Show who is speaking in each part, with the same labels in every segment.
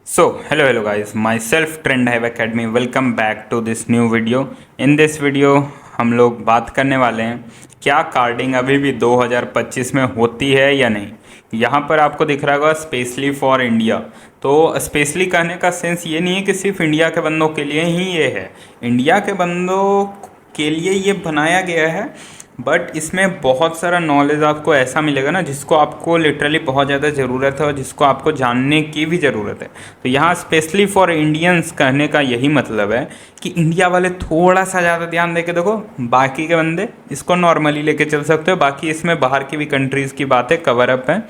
Speaker 1: Hello guys, myself Trend Hive Academy, welcome back to this new video. In this video हम लोग बात करने वाले हैं क्या कार्डिंग अभी भी 2025 में होती है या नहीं। यहाँ पर आपको दिख रहा होगा स्पेशली फॉर इंडिया। तो स्पेशली कहने का सेंस ये नहीं है कि सिर्फ इंडिया के बंदों के लिए ही ये है, इंडिया के बंदों के लिए ये बनाया गया है, बट इसमें बहुत सारा नॉलेज आपको ऐसा मिलेगा ना जिसको आपको लिटरली बहुत ज़्यादा ज़रूरत है और जिसको आपको जानने की भी ज़रूरत है। तो यहाँ स्पेशली फॉर इंडियंस कहने का यही मतलब है कि इंडिया वाले थोड़ा सा ज़्यादा ध्यान दे के देखो, बाकी के बंदे इसको नॉर्मली लेके चल सकते हो, बाकी इसमें बाहर की भी कंट्रीज़ की बातें कवर अप हैं।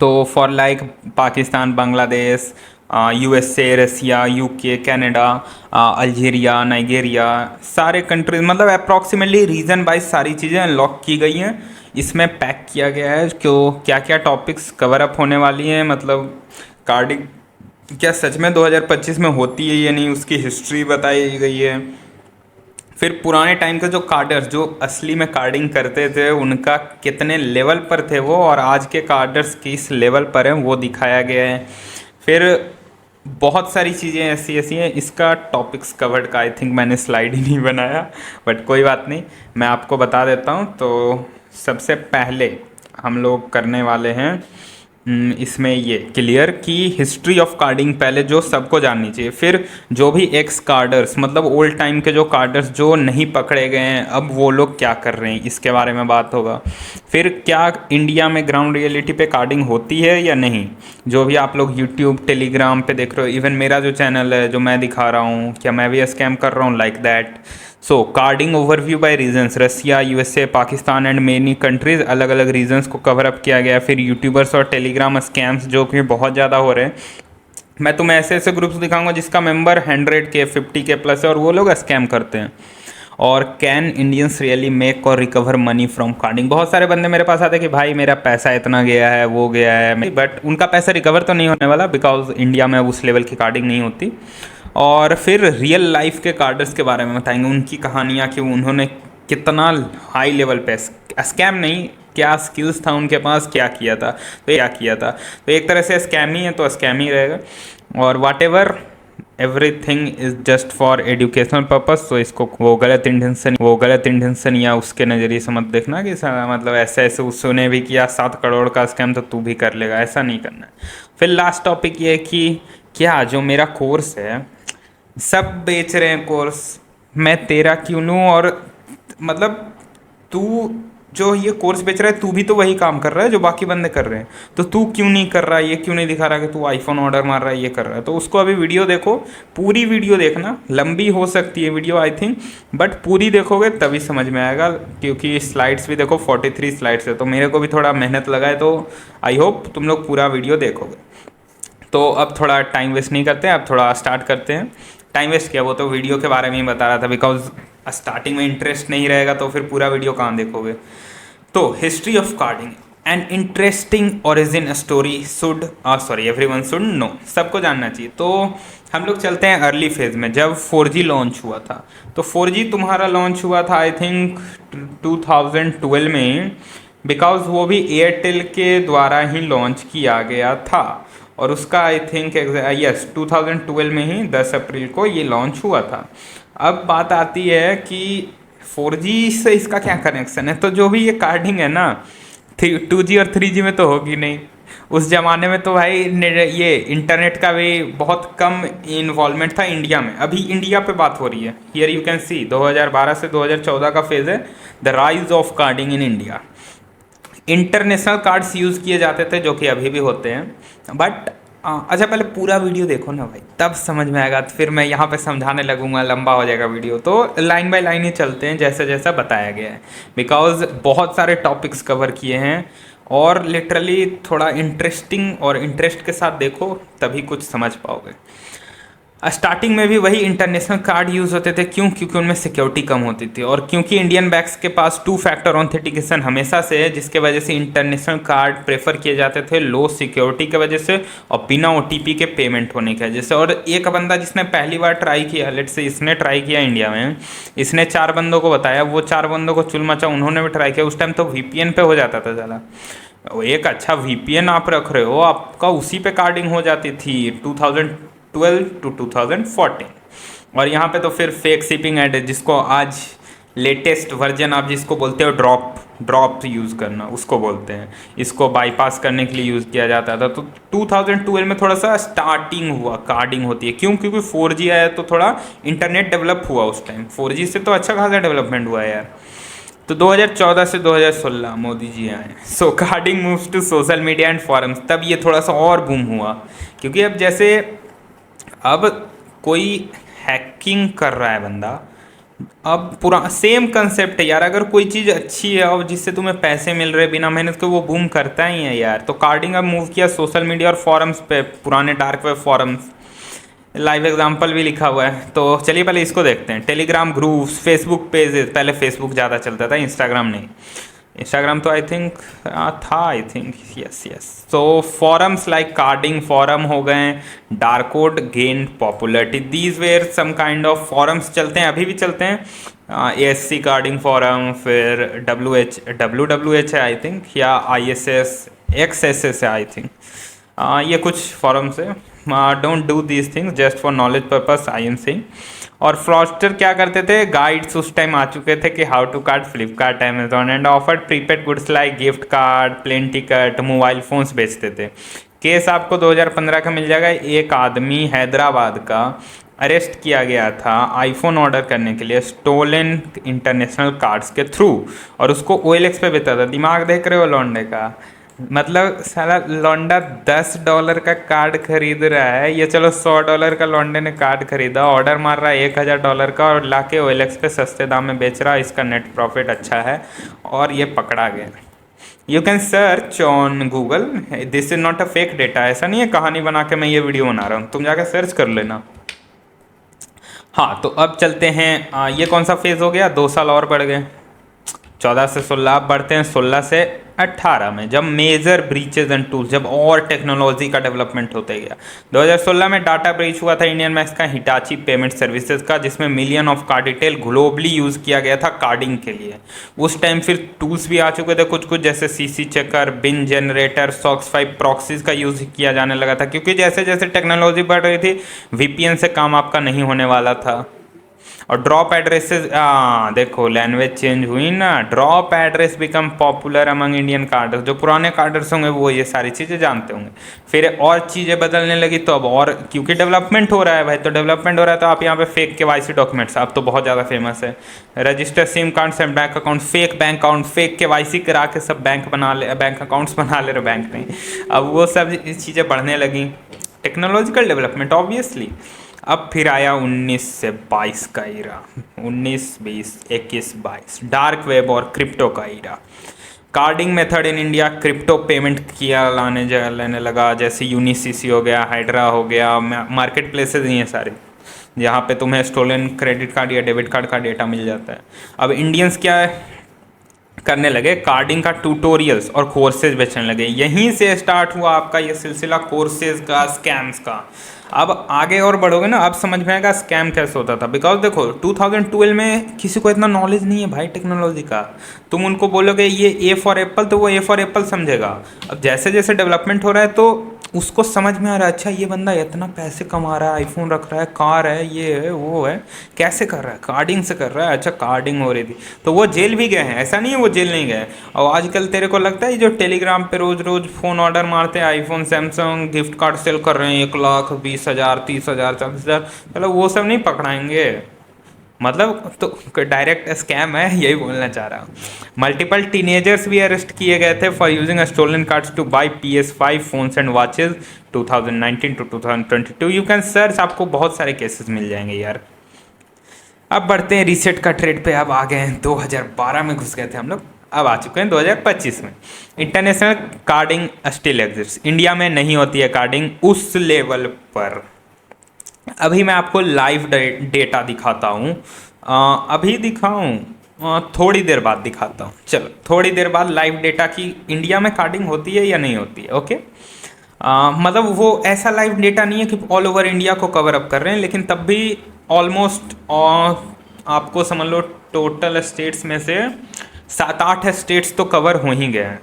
Speaker 1: तो for like Pakistan, Bangladesh, USA, Russia, UK, Canada, Algeria, Nigeria, सारे कंट्रीज मतलब अप्रॉक्सीमेटली रीजन वाइज सारी चीज़ें अनलॉक की गई हैं। इसमें पैक किया गया है क्यों क्या क्या टॉपिक्स कवर अप होने वाली हैं, मतलब कार्डिंग क्या सच में 2025 में होती है या नहीं, उसकी हिस्ट्री बताई गई है। फिर पुराने टाइम के जो कार्डर्स जो असली में कार्डिंग करते थे उनका कितने लेवल पर थे वो, और आज के कार्डर्स किस लेवल पर हैं वो दिखाया गया है। फिर बहुत सारी चीज़ें ऐसी ऐसी हैं, इसका टॉपिक्स कवर्ड का आई थिंक मैंने स्लाइड ही नहीं बनाया, बट कोई बात नहीं, मैं आपको बता देता हूँ। तो सबसे पहले हम लोग करने वाले हैं इसमें ये क्लियर की हिस्ट्री ऑफ कार्डिंग पहले जो सबको जाननी चाहिए। फिर जो भी एक्स कार्डर्स मतलब ओल्ड टाइम के जो कार्डर्स जो नहीं पकड़े गए हैं अब वो लोग क्या कर रहे हैं इसके बारे में बात होगा। फिर क्या इंडिया में ग्राउंड रियलिटी पे कार्डिंग होती है या नहीं, जो भी आप लोग यूट्यूब टेलीग्राम पे देख रहे हो, इवन मेरा जो चैनल है जो मैं दिखा रहा हूँ क्या मैं भी स्कैम कर रहा हूँ like that. So carding overview by regions, Russia, USA, Pakistan and many countries, अलग अलग रीजन्स को कवर अप किया गया। फिर यूट्यूबर्स और टेलीग्राम स्कैम्स जो कि बहुत ज़्यादा हो रहे हैं, मैं तुम्हें ऐसे ऐसे ग्रुप्स दिखाऊंगा जिसका मेंबर 100K 50K प्लस है और वो लोग स्कैम करते हैं। और कैन इंडियंस रियली मेक और रिकवर मनी फ्रॉम कार्डिंग, बहुत सारे बंदे मेरे पास आते हैं कि भाई मेरा पैसा इतना गया है वो गया है, बट उनका पैसा रिकवर तो नहीं होने वाला बिकॉज इंडिया में उस लेवल की कार्डिंग नहीं होती। और फिर रियल लाइफ के कार्डर्स के बारे में बताएंगे, उनकी कहानियाँ कि उन्होंने कितना हाई लेवल पे स्कैम नहीं क्या स्किल्स था उनके पास, क्या किया था तो क्या किया था। तो एक तरह से स्कैम ही है तो स्कैम ही रहेगा। और whatever everything is just for educational purpose. तो इसको वो गलत इंटेंशन या उसके नज़रिए से मत देखना कि मतलब ऐसे ऐसे उसने भी किया 7 करोड़ का स्कैम तो तू भी कर लेगा, ऐसा नहीं करना है। फिर लास्ट टॉपिक ये है कि क्या जो मेरा कोर्स है सब बेच रहे हैं कोर्स, मैं तेरा क्यों लूँ, और मतलब तू जो ये कोर्स बेच रहा है तू भी तो वही काम कर रहा है जो बाकी बंदे कर रहे हैं, तो तू क्यों नहीं कर रहा है, ये क्यों नहीं दिखा रहा कि तू आईफोन ऑर्डर मार रहा है ये कर रहा है। तो उसको अभी वीडियो देखो, पूरी वीडियो देखना, लंबी हो सकती है वीडियो आई थिंक, बट पूरी देखोगे तभी समझ में आएगा, क्योंकि स्लाइड्स भी देखो 43 स्लाइड्स है, तो मेरे को भी थोड़ा मेहनत लगा है, तो आई होप तुम लोग पूरा वीडियो देखोगे। तो अब थोड़ा टाइम वेस्ट नहीं करते हैं, अब थोड़ा स्टार्ट करते हैं। टाइम वेस्ट किया वो तो वीडियो के बारे में ही बता रहा था, बिकॉज स्टार्टिंग में इंटरेस्ट नहीं रहेगा तो फिर पूरा वीडियो कहाँ देखोगे। तो history of carding, an interesting origin story should everyone should know, सबको जानना चाहिए। तो हम लोग चलते हैं अर्ली फेज में, जब 4G लॉन्च हुआ था। तो 4G तुम्हारा लॉन्च हुआ था आई थिंक 2012 में, बिकॉज वो भी एयरटेल के द्वारा ही लॉन्च किया गया था, और उसका आई थिंक यस 2012 में ही 10 अप्रैल को ये लॉन्च हुआ था। अब बात आती है कि 4G से इसका क्या कनेक्शन है। तो जो भी ये कार्डिंग है ना 2G और 3G में तो होगी नहीं, उस ज़माने में तो भाई ये इंटरनेट का भी बहुत कम इन्वॉल्वमेंट था इंडिया में। अभी इंडिया पे बात हो रही है, हियर यू कैन सी 2012 से 2014 का फेज़ है, the rise of carding in India. International cards use किए जाते थे जो कि अभी भी होते हैं, बट अच्छा पहले पूरा वीडियो देखो ना भाई, तब समझ में आएगा। तो फिर मैं यहाँ पे समझाने लगूंगा, लंबा हो जाएगा वीडियो, तो लाइन बाय लाइन ही चलते हैं जैसे जैसा बताया गया है, बिकॉज बहुत सारे टॉपिक्स कवर किए हैं और लिटरली थोड़ा इंटरेस्टिंग और इंटरेस्ट के साथ देखो तभी कुछ समझ पाओगे। स्टार्टिंग में भी वही इंटरनेशनल कार्ड यूज़ होते थे, क्यों? क्योंकि उनमें सिक्योरिटी कम होती थी, और क्योंकि इंडियन बैंक्स के पास 2 फैक्टर ऑथेंटिकेशन हमेशा से है, जिसके वजह से इंटरनेशनल कार्ड प्रेफर किए जाते थे लो सिक्योरिटी की वजह से और बिना OTP के पेमेंट होने की वजह से। और एक बंदा जिसने पहली बार ट्राई किया, लेट से इसने ट्राई किया इंडिया में, इसने 4 बंदों को बताया, वो 4 बंदों को चुल मचा, उन्होंने भी ट्राई किया, उस टाइम तो VPN पे हो जाता था ज़्यादा, एक अच्छा वीपीएन आप रख रहे हो, आपका उसी पे कार्डिंग हो जाती थी 2012 टू 2014। और यहाँ पे तो फिर फेक शिपिंग ऐड है, जिसको आज लेटेस्ट वर्जन आप जिसको बोलते हो ड्रॉप यूज़ करना उसको बोलते हैं। इसको बाईपास करने के लिए यूज़ किया जाता था। तो 2012 में थोड़ा सा स्टार्टिंग हुआ कार्डिंग होती है, क्यों? क्योंकि 4G आया तो थोड़ा इंटरनेट डेवलप हुआ उस टाइम। 4G से तो अच्छा खासा डेवलपमेंट हुआ है यार। तो 2014 से 2016 मोदी जी आए, so carding moves to social media and forums. तब ये थोड़ा सा और बूम हुआ, क्योंकि अब जैसे अब कोई हैकिंग कर रहा है बंदा, अब पूरा सेम कंसेप्ट है यार। अगर कोई चीज़ अच्छी है और जिससे तुम्हें पैसे मिल रहे बिना मेहनत के, वो बूम करता ही है यार। तो कार्डिंग अब मूव किया सोशल मीडिया और फॉरम्स पे, पुराने dark web forums. Live example भी लिखा हुआ है, तो चलिए पहले इसको देखते हैं। टेलीग्राम ग्रुप्स, फेसबुक पेजेस, पहले फेसबुक ज़्यादा चलता था, इंस्टाग्राम नहीं। इंस्टाग्राम तो आई थिंक था, I think yes yes. So forums like carding forum हो गए, Darkode gain popularity. These were some kind of forums चलते हैं, अभी भी चलते हैं। ASC कार्डिंग फॉरम, फिर WWH है आई थिंक, या ISS XSS है आई थिंक। ये कुछ फॉरम्स है। Don't do these things just for knowledge purpose, I am saying. और फ्रॉस्टर क्या करते थे, गाइड्स उस टाइम आ चुके थे कि how to card Flipkart Amazon and offered prepaid goods like gift card, plane ticket, mobile phones बेचते थे। केस आपको 2015 का मिल जाएगा। एक आदमी हैदराबाद का अरेस्ट किया गया था आईफोन ऑर्डर करने के लिए स्टोलन इंटरनेशनल कार्ड्स के थ्रू, और उसको OLX पे बेचा था। दिमाग देख रहे हो लौंडे का? मतलब साला लौंडा $10 का कार्ड खरीद रहा है, ये चलो $100 का लौंडे ने कार्ड खरीदा, ऑर्डर मार रहा है $1000 का और लाके OLX पे सस्ते दाम में बेच रहा है। इसका नेट प्रॉफिट अच्छा है और ये पकड़ा गया। You can search on Google, this is not a fake data. ऐसा नहीं है कहानी बना के मैं ये वीडियो बना रहा हूँ, तुम जाकर सर्च कर लेना। हाँ, तो अब चलते हैं। ये कौन सा फेज़ हो गया? 2 साल और बढ़ गए, 14 से 16। अब बढ़ते हैं 16 से 18 में, जब मेजर ब्रीचेज एंड टूल्स, जब और टेक्नोलॉजी का डेवलपमेंट होते गया। 2016 में डाटा ब्रीच हुआ था इंडियन मैक्स का हिटाची पेमेंट सर्विसेज का, जिसमें million of card detail globally use किया गया था कार्डिंग के लिए। उस टाइम फिर टूल्स भी आ चुके थे कुछ कुछ, जैसे CC चेकर, बिन जनरेटर, SOX5 प्रॉक्सीज का यूज़ किया जाने लगा था, क्योंकि जैसे जैसे टेक्नोलॉजी बढ़ रही थी VPN से काम आपका नहीं होने वाला था। और ड्रॉप एड्रेसेस, देखो लैंग्वेज चेंज हुई ना। Drop address become popular among Indian cadres. जो पुराने कार्डर्स होंगे वो ये सारी चीज़ें जानते होंगे। फिर और चीज़ें बदलने लगी, तो अब और क्योंकि डेवलपमेंट हो रहा है भाई, तो डेवलपमेंट हो रहा है तो आप यहाँ पे फेक KYC डॉक्यूमेंट्स, अब तो बहुत ज़्यादा फेमस है। Register SIM cards and bank account, fake bank account, fake KYC करा के सब बैंक अकाउंट्स बना ले रहे, बैंक नहीं। अब वो सब चीज़ें बढ़ने लगी, टेक्नोलॉजिकल डेवलपमेंट ऑब्वियसली। अब फिर आया 19 से 22 का ईरा, 19, 20, 21, 22, डार्क वेब और क्रिप्टो का era. Carding method in India crypto payment किया लेने लगा, जैसे यूनिसीसी हो गया, हाइड्रा हो गया, मार्केट प्लेसेज ही हैं सारे, जहाँ पे तुम्हें स्टोलन क्रेडिट कार्ड या डेबिट कार्ड का डेटा मिल जाता है। अब इंडियंस क्या है करने लगे, कार्डिंग का ट्यूटोरियल्स और कोर्सेज बेचने लगे। यहीं से स्टार्ट हुआ आपका ये सिलसिला कोर्सेज का, स्कैम्स का। अब आगे और बढ़ोगे ना, अब समझ में आएगा स्कैम कैसे होता था। बिकॉज देखो 2012 में किसी को इतना नॉलेज नहीं है भाई टेक्नोलॉजी का। तुम उनको बोलोगे ये A फॉर एप्पल, तो वो A फॉर एप्पल समझेगा। अब जैसे जैसे डेवलपमेंट हो रहा है तो उसको समझ में आ रहा है, अच्छा ये बंदा इतना पैसे कमा रहा है, आईफोन रख रहा है, कार है, ये है वो है, कैसे कर रहा है? कार्डिंग से कर रहा है। अच्छा कार्डिंग हो रही थी, तो वो जेल भी गए हैं, ऐसा नहीं है वो जेल नहीं गए। और आजकल तेरे को लगता है जो टेलीग्राम पे रोज रोज फ़ोन ऑर्डर मारते हैं, iPhone Samsung gift card sell कर रहे हैं 1,20,000 30,000 40,000, चलो वो सब नहीं पकड़ाएंगे। मतलब तो डायरेक्ट स्कैम है, यही बोलना चाह रहा हूँ। मल्टीपल टीनेजर्स भी अरेस्ट किए गए थे for using stolen cards to buy PS5 phones and watches 2019 to 2022। You can search, आपको बहुत सारे केसेस मिल जाएंगे यार। अब बढ़ते हैं रीसेट का ट्रेड पे। अब आ गए हैं 2012 में, घुस गए थे हम लोग, अब आ चुके हैं 2025 में। International carding still exist, India में नहीं होती है कार्डिंग उस लेवल पर। अभी मैं आपको लाइव डेटा दिखाता हूँ, अभी दिखाऊँ थोड़ी देर बाद दिखाता हूँ। चलो थोड़ी देर बाद लाइव डेटा की इंडिया में कार्डिंग होती है या नहीं होती है। ओके, मतलब वो ऐसा लाइव डेटा नहीं है कि ऑल ओवर इंडिया को कवर अप कर रहे हैं, लेकिन तब भी ऑलमोस्ट आपको समझ लो टोटल स्टेट्स में से 7-8 स्टेट्स तो कवर हो ही गए हैं।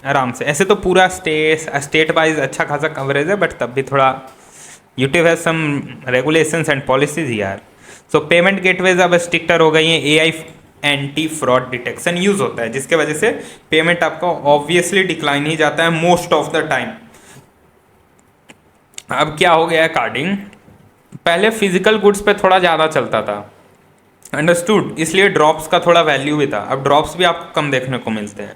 Speaker 1: आराम से। ऐसे तो पूरा स्टेट वाइज अच्छा खासा कवरेज है, बट तब भी थोड़ा YouTube has some regulations and policies यार। सो पेमेंट गेटवेज अब स्ट्रिक्टर हो गई हैं, AI anti fraud detection use होता है, जिसके वजह से पेमेंट आपका ऑब्वियसली डिक्लाइन ही जाता है मोस्ट ऑफ द टाइम। अब क्या हो गया है कार्डिंग, पहले फिजिकल गुड्स पे थोड़ा ज़्यादा चलता था, अंडरस्टूड, इसलिए ड्रॉप्स का थोड़ा वैल्यू भी था। अब ड्रॉप्स भी आपको कम देखने को मिलते हैं।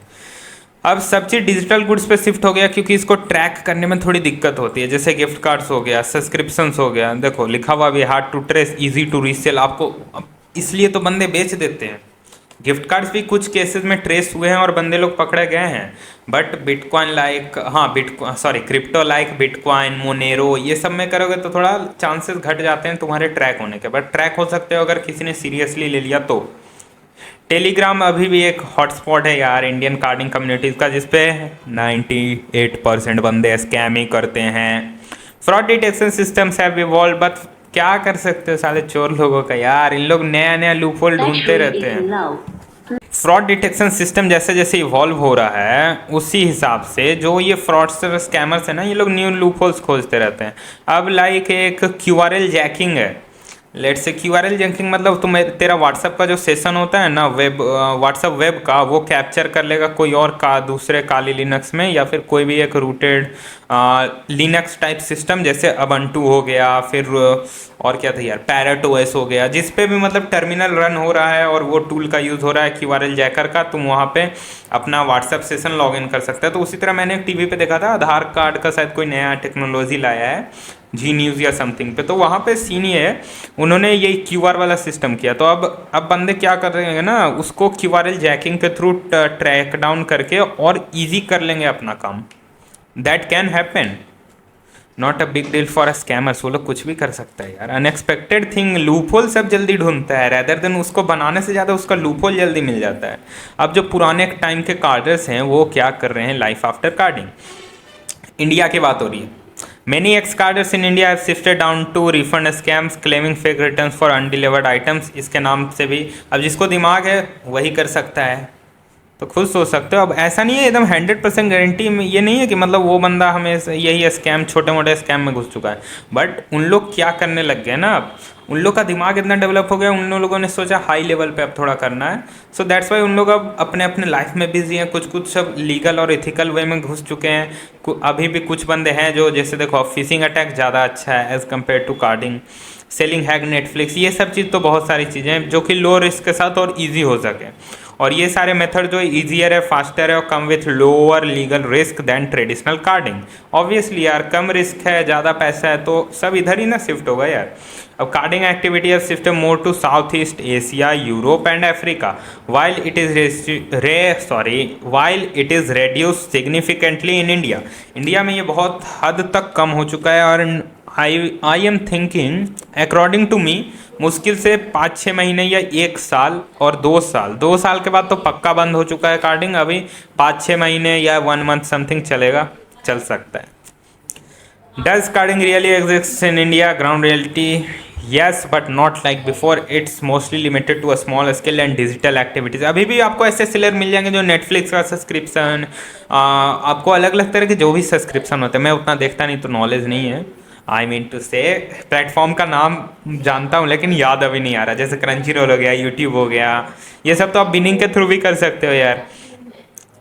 Speaker 1: अब सब चीज़ डिजिटल गुड्स पे शिफ्ट हो गया, क्योंकि इसको ट्रैक करने में थोड़ी दिक्कत होती है। जैसे गिफ्ट कार्ड्स हो गया, सब्सक्रिप्शंस हो गया, देखो लिखा हुआ भी hard to trace, easy to resell आपको, इसलिए तो बंदे बेच देते हैं। गिफ्ट कार्ड्स भी कुछ केसेस में ट्रेस हुए हैं और बंदे लोग पकड़े गए हैं, बट बिटकॉइन लाइक, हाँ क्रिप्टो लाइक बिटकॉइन, मोनेरो, ये सब में करोगे तो थोड़ा चांसेस घट जाते हैं तुम्हारे ट्रैक होने के, बट ट्रैक हो सकते हो अगर किसी ने सीरियसली ले लिया तो। टेलीग्राम अभी भी एक हॉटस्पॉट है यार इंडियन कार्डिंग कम्युनिटीज़ का, जिसपे 98% बंदे स्कैम ही करते हैं। Fraud detection systems have evolve, but क्या कर सकते हो साले चोर लोगों का यार, इन लोग नया नया लूपहोल ढूंढते रहते हैं। फ्रॉड डिटेक्शन सिस्टम जैसे जैसे इवॉल्व हो रहा है, उसी हिसाब से जो ये फ्रॉडस्टर स्कैमर्स है ना, ये लोग न्यू लूपहोल्स खोजते रहते हैं। अब लाइक एक क्यूआरएल जैकिंग है, लेट्स से क्यूआरएल जैकिंग मतलब तेरा व्हाट्सएप का जो सेशन होता है ना, व्हाट्सएप वेब का, वो कैप्चर कर लेगा कोई और का दूसरे काली लिनक्स में, या फिर कोई भी एक रूटेड लिनक्स टाइप सिस्टम, जैसे अबंटू हो गया, फिर और क्या था यार, पैरेट ओएस हो गया, जिस पे भी मतलब टर्मिनल रन हो रहा है और वो टूल का यूज़ हो रहा है क्यूआरएल जैकर का, तुम वहाँ पे अपना व्हाट्सएप सेशन लॉग इन कर सकते हैं। तो उसी तरह मैंने एक टीवी पे देखा था, आधार कार्ड का शायद कोई नया टेक्नोलॉजी लाया है जी न्यूज़ या समथिंग पे, तो वहाँ पे सीन ये है, उन्होंने ये क्यूआर वाला सिस्टम किया। तो अब बंदे क्या कर रहे हैं ना, उसको क्यूआरएल जैकिंग के थ्रू ट्रैक डाउन करके और ईजी कर लेंगे अपना काम। That can happen, not a big deal for a scammers, वो लोग कुछ भी कर सकता है यार। अनएक्सपेक्टेड थिंग, लूपहोल सब जल्दी ढूंढता है, रैदर देन उसको बनाने से ज़्यादा उसका लूपहोल जल्दी मिल जाता है। अब जो पुराने टाइम के कार्डर्स हैं वो क्या कर रहे हैं लाइफ आफ्टर कार्डिंग। इंडिया की बात हो रही है, Many ex-carders in India have shifted down to refund scams, claiming fake returns for undelivered items। इसके नाम से भी अब जिसको दिमाग है वही कर सकता है, तो खुद सोच सकते हो। अब ऐसा नहीं है एकदम 100% गारंटी में, ये नहीं है कि मतलब वो बंदा हमें यही स्कैम, छोटे मोटे स्कैम में घुस चुका है, बट उन लोग क्या करने लग गए ना, अब उन लोग का दिमाग इतना डेवलप हो गया, उन लोगों ने सोचा हाई लेवल पे अब थोड़ा करना है। सो दैट्स वाई उन लोग अब अपने अपने लाइफ में बिजी हैं, कुछ सब लीगल और एथिकल वे में घुस चुके हैं। अभी भी कुछ बंदे हैं जो, जैसे देखो फिशिंग अटैक ज़्यादा अच्छा है as compare to carding, selling hack, Netflix, ये सब चीज़ तो बहुत सारी चीज़ें हैं जो कि लो रिस्क के साथ और ईजी हो सके। और ये सारे मेथड जो ईजियर है, फास्टर है और come with lower legal risk than traditional carding. Obviously यार कम रिस्क है, ज़्यादा पैसा है, तो सब इधर ही ना शिफ्ट होगा यार। अब carding activity have shifted more to south east Asia, Europe and Africa, while it is reduced significantly in India। India में ये बहुत हद तक कम हो चुका है, और I am thinking according to me मुश्किल से 5-6 महीने या 1 साल और 2 साल के बाद तो पक्का बंद हो चुका है कार्डिंग। अभी 5-6 महीने या 1 मंथ समथिंग चलेगा, चल सकता है। Does carding really exists in India? Ground reality, yes, but not like before. It's mostly limited to a small scale and digital activities। अभी भी आपको ऐसे सेलर मिल जाएंगे जो नेटफ्लिक्स का सब्सक्रिप्शन, आपको अलग अलग तरह के जो भी सब्सक्रिप्शन होते हैं, मैं उतना देखता नहीं तो नॉलेज नहीं है। आई मीन टू से प्लेटफॉर्म का नाम जानता हूँ लेकिन याद अभी नहीं आ रहा, जैसे क्रंची रोल हो गया, यूट्यूब हो गया, ये सब तो आप बिनिंग के थ्रू भी कर सकते हो यार।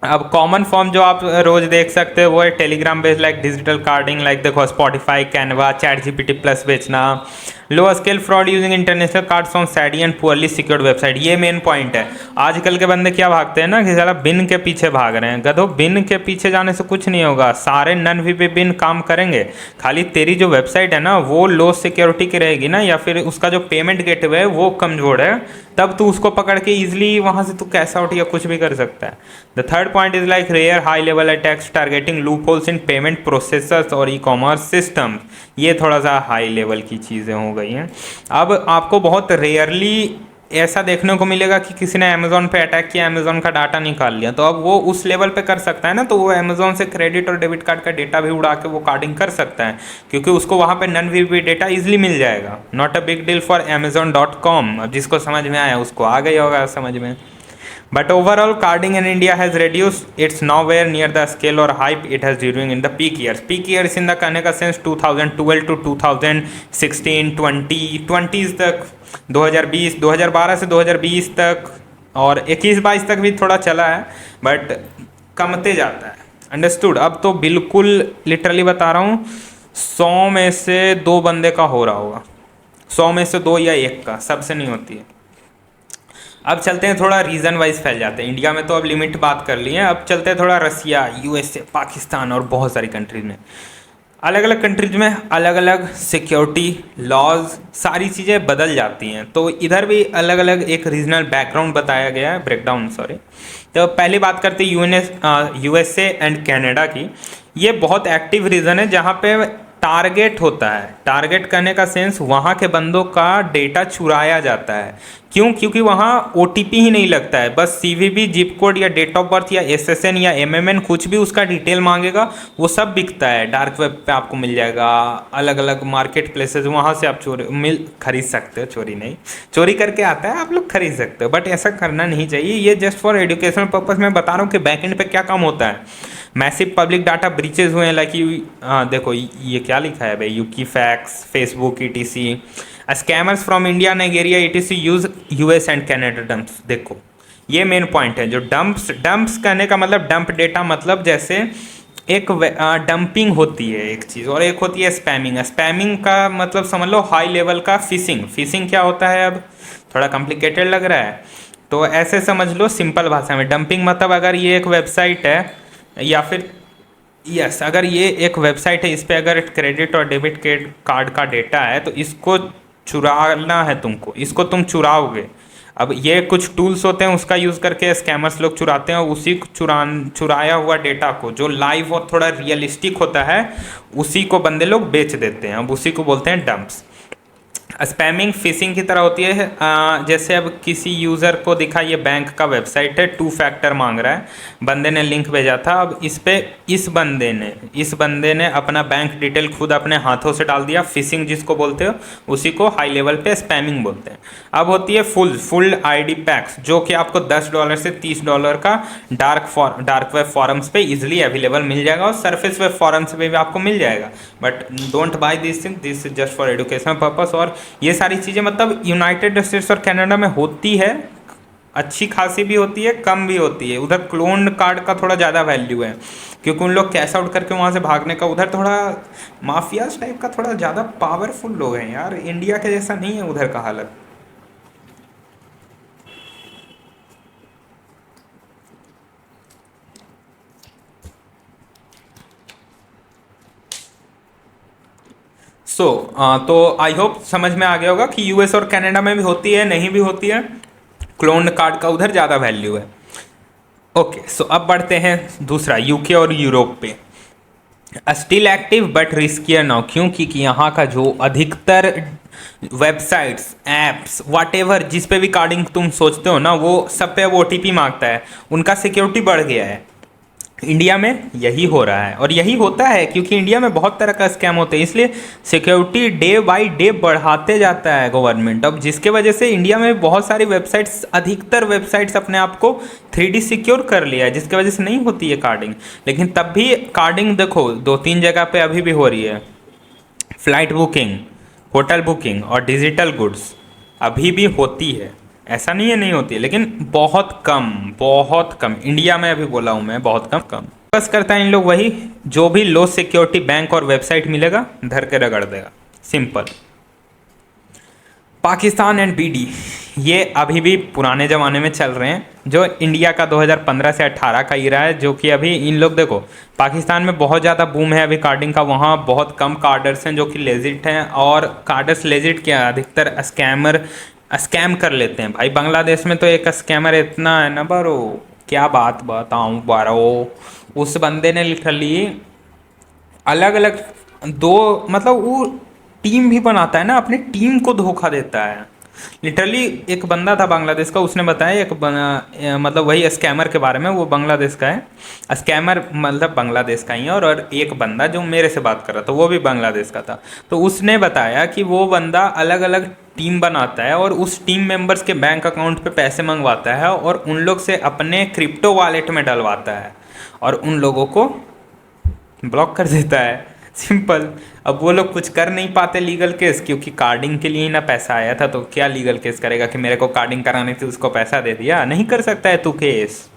Speaker 1: अब कॉमन फॉर्म जो आप रोज देख सकते हो वो है Telegram based like digital carding, like देखो Spotify, Canva, chat GPT plus बेचना, low scale fraud using international cards on shady and poorly secured website. ये मेन पॉइंट है। आजकल के बंदे क्या भागते हैं ना कि साला बिन के पीछे भाग रहे हैं। गधो, बिन के पीछे जाने से कुछ नहीं होगा, सारे नन वी पे बिन काम करेंगे। खाली तेरी जो वेबसाइट है ना वो लो सिक्योरिटी की रहेगी ना, या फिर उसका जो पेमेंट गेटवे है वो कमजोर है, तब तू उसको पकड़ के ईजिली वहाँ से तू कैश आउट या कुछ भी कर सकता है। The third point is like rare high level attacks targeting loopholes in payment processors और ई कॉमर्स सिस्टम। ये थोड़ा सा हाई लेवल की चीज़ें हो गई हैं। अब आपको बहुत रेयरली ऐसा देखने को मिलेगा कि किसी ने अमेजोन पे अटैक किया, अमेजोन का डाटा निकाल लिया, तो अब वो उस लेवल पे कर सकता है ना, तो वो अमेजोन से क्रेडिट और डेबिट कार्ड का डेटा भी उड़ा के वो कार्डिंग कर सकता है, क्योंकि उसको वहाँ पे नन वीपी डेटा इजीली मिल जाएगा। Not a big deal for amazon.com। अब जिसको समझ में आया उसको आ गई होगा समझ में। But overall, carding in India has reduced. It's nowhere near the scale or hype it has during in the peak years. Peak years in the कहने का sense 2012 to 2016, 20 तक, 2020, 2012 से 2020 तक और 21-22 तक भी थोड़ा चला है, बट कमते जाता है। अंडरस्टूड। अब तो बिल्कुल लिटरली बता रहा हूँ, 100 में से 2 बंदे का हो रहा होगा, 100 में से 2 या 1 का, सबसे नहीं होती है। अब चलते हैं थोड़ा रीजन वाइज फैल जाते हैं। इंडिया में तो अब लिमिट बात कर ली है, अब चलते हैं थोड़ा रसिया, यूएसए, पाकिस्तान और बहुत सारी कंट्रीज में। अलग अलग कंट्रीज में अलग अलग सिक्योरिटी लॉज, सारी चीज़ें बदल जाती हैं, तो इधर भी अलग अलग एक रीजनल बैकग्राउंड बताया गया है, ब्रेकडाउन सॉरी। तो पहली बात करते हैं यूएसए एंड कनाडा की। ये बहुत एक्टिव रीजन है जहाँ पे टारगेट होता है। टारगेट करने का सेंस वहाँ के बंदों का डेटा चुराया जाता है। क्यों? क्योंकि वहाँ ओटीपी ही नहीं लगता है, बस सीवीवी, जिप कोड या डेट ऑफ बर्थ या एसएसएन या एमएमएन, कुछ भी उसका डिटेल मांगेगा, वो सब बिकता है। डार्क वेब पे आपको मिल जाएगा, अलग अलग मार्केट प्लेसेस, वहाँ से आप खरीद सकते हो। चोरी नहीं, चोरी करके आता है, आप लोग खरीद सकते हो, बट ऐसा करना नहीं चाहिए। ये जस्ट फॉर एजुकेशनल पर्पज में बता रहा हूँ कि बैकएंड पे क्या काम होता है। मैसिव पब्लिक डाटा ब्रीचेज हुए हैं, लाइक देखो ये क्या लिखा है भाई, Equifax, Facebook, ETC, scammers from India, Nigeria, ETC use US and Canada dumps. देखो ये मेन पॉइंट है। जो डंप्स कहने का मतलब, डंप डेटा मतलब जैसे एक डंपिंग होती है एक चीज़, और एक होती है स्पैमिंग। स्पैमिंग का मतलब समझ लो हाई लेवल का फिशिंग। फिशिंग क्या होता है, अब थोड़ा कॉम्प्लिकेटेड लग रहा है, तो ऐसे समझ लो सिंपल भाषा में। डंपिंग मतलब अगर ये एक वेबसाइट है, या फिर अगर ये एक वेबसाइट है, इस पर अगर क्रेडिट और डेबिट कार्ड का डेटा है, तो इसको चुराना है तुमको, इसको तुम चुराओगे। अब ये कुछ टूल्स होते हैं, उसका यूज़ करके स्कैमर्स लोग चुराते हैं, और उसी चुराया हुआ डेटा को, जो लाइव और थोड़ा रियलिस्टिक होता है, उसी को बंदे लोग बेच देते हैं। अब उसी को बोलते हैं डंप्स। स्पैमिंग फिशिंग की तरह होती है। जैसे अब किसी यूज़र को दिखा ये बैंक का वेबसाइट है, 2 फैक्टर मांग रहा है, बंदे ने लिंक भेजा था, अब इस पे इस बंदे ने अपना बैंक डिटेल खुद अपने हाथों से डाल दिया। फिशिंग जिसको बोलते हो, उसी को हाई लेवल पे स्पैमिंग बोलते हैं। अब होती है फुल आईडी पैक्स, जो कि आपको $10 से $30 का डार्क वेब फॉरम्स पे इजिली अवेलेबल मिल जाएगा, और सरफेस वेब फॉरम्स पे भी आपको मिल जाएगा। But don't by this thing, this is just for educational purpose. और ये सारी चीज़ें मतलब यूनाइटेड स्टेट्स और कनाडा में होती है, अच्छी खासी भी होती है, कम भी होती है। उधर क्लोन्ड कार्ड का थोड़ा ज़्यादा वैल्यू है, क्योंकि उन लोग कैश आउट करके वहाँ से भागने का, उधर थोड़ा माफियाज टाइप का थोड़ा ज़्यादा पावरफुल लोग हैं यार। इंडिया के जैसा नहीं है उधर का हालत। तो आई होप समझ में आ गया होगा कि यूएस और कनाडा में भी होती है, नहीं भी होती है, क्लोन्ड कार्ड का उधर ज़्यादा वैल्यू है। ओके, सो अब बढ़ते हैं दूसरा, यूके और यूरोप पे। Still active but riskier now. क्यों? क्योंकि यहाँ का जो अधिकतर वेबसाइट्स, एप्स, वट एवर, जिस पे भी कार्डिंग तुम सोचते हो ना, वो सब पे अब ओटीपी मांगता है। उनका सिक्योरिटी बढ़ गया है। इंडिया में यही हो रहा है, और यही होता है क्योंकि इंडिया में बहुत तरह का स्कैम होते हैं, इसलिए सिक्योरिटी डे बाय डे बढ़ाते जाता है गवर्नमेंट। अब जिसके वजह से इंडिया में बहुत सारी वेबसाइट्स, अधिकतर वेबसाइट्स अपने आप को 3D सिक्योर कर लिया है, जिसकी वजह से नहीं होती है कार्डिंग। लेकिन तब भी कार्डिंग देखो 2-3 जगह पे अभी भी हो रही है। फ्लाइट बुकिंग, होटल बुकिंग और डिजिटल गुड्स अभी भी होती है, ऐसा नहीं है नहीं होती है, लेकिन बहुत कम। इंडिया में अभी बोला हूँ मैं, बहुत कम। बस करता है इन लोग वही, जो भी लो सिक्योरिटी बैंक और वेबसाइट मिलेगा धर के रगड़ देगा, सिंपल। पाकिस्तान एंड बीडी, ये अभी भी पुराने ज़माने में चल रहे हैं, जो इंडिया का 2015 से 18 का ईरा है, जो कि अभी इन लोग देखो, पाकिस्तान में बहुत ज़्यादा बूम है अभी कार्डिंग का। वहाँ बहुत कम कार्डर्स हैं जो कि लेजिट हैं, और कार्डर्स लेजिट क्या, अधिकतर स्कैमर स्कैम कर लेते हैं भाई। बांग्लादेश में तो एक स्कैमर इतना है ना बारो, क्या बात बताऊँ बारो। उस बंदे ने लिटरली अलग अलग मतलब वो टीम भी बनाता है ना, अपने टीम को धोखा देता है। लिटरली एक बंदा था बांग्लादेश का, उसने बताया मतलब वही स्कैमर के बारे में, वो बांग्लादेश का है स्कैमर, मतलब बांग्लादेश का ही है। और एक बंदा जो मेरे से बात कर रहा था वो भी बांग्लादेश का था। तो उसने बताया कि वो बंदा अलग अलग टीम बनाता है और उस टीम मेंबर्स के बैंक अकाउंट पे पैसे मंगवाता है और उन लोग से अपने क्रिप्टो वॉलेट में डलवाता है और उन लोगों को ब्लॉक कर देता है। सिंपल। अब वो लोग कुछ कर नहीं पाते लीगल केस, क्योंकि कार्डिंग के लिए ही ना पैसा आया था। तो क्या लीगल केस करेगा कि मेरे को कार्डिंग करानी थी, उसको पैसा दे दिया? नहीं कर सकता है तू केस।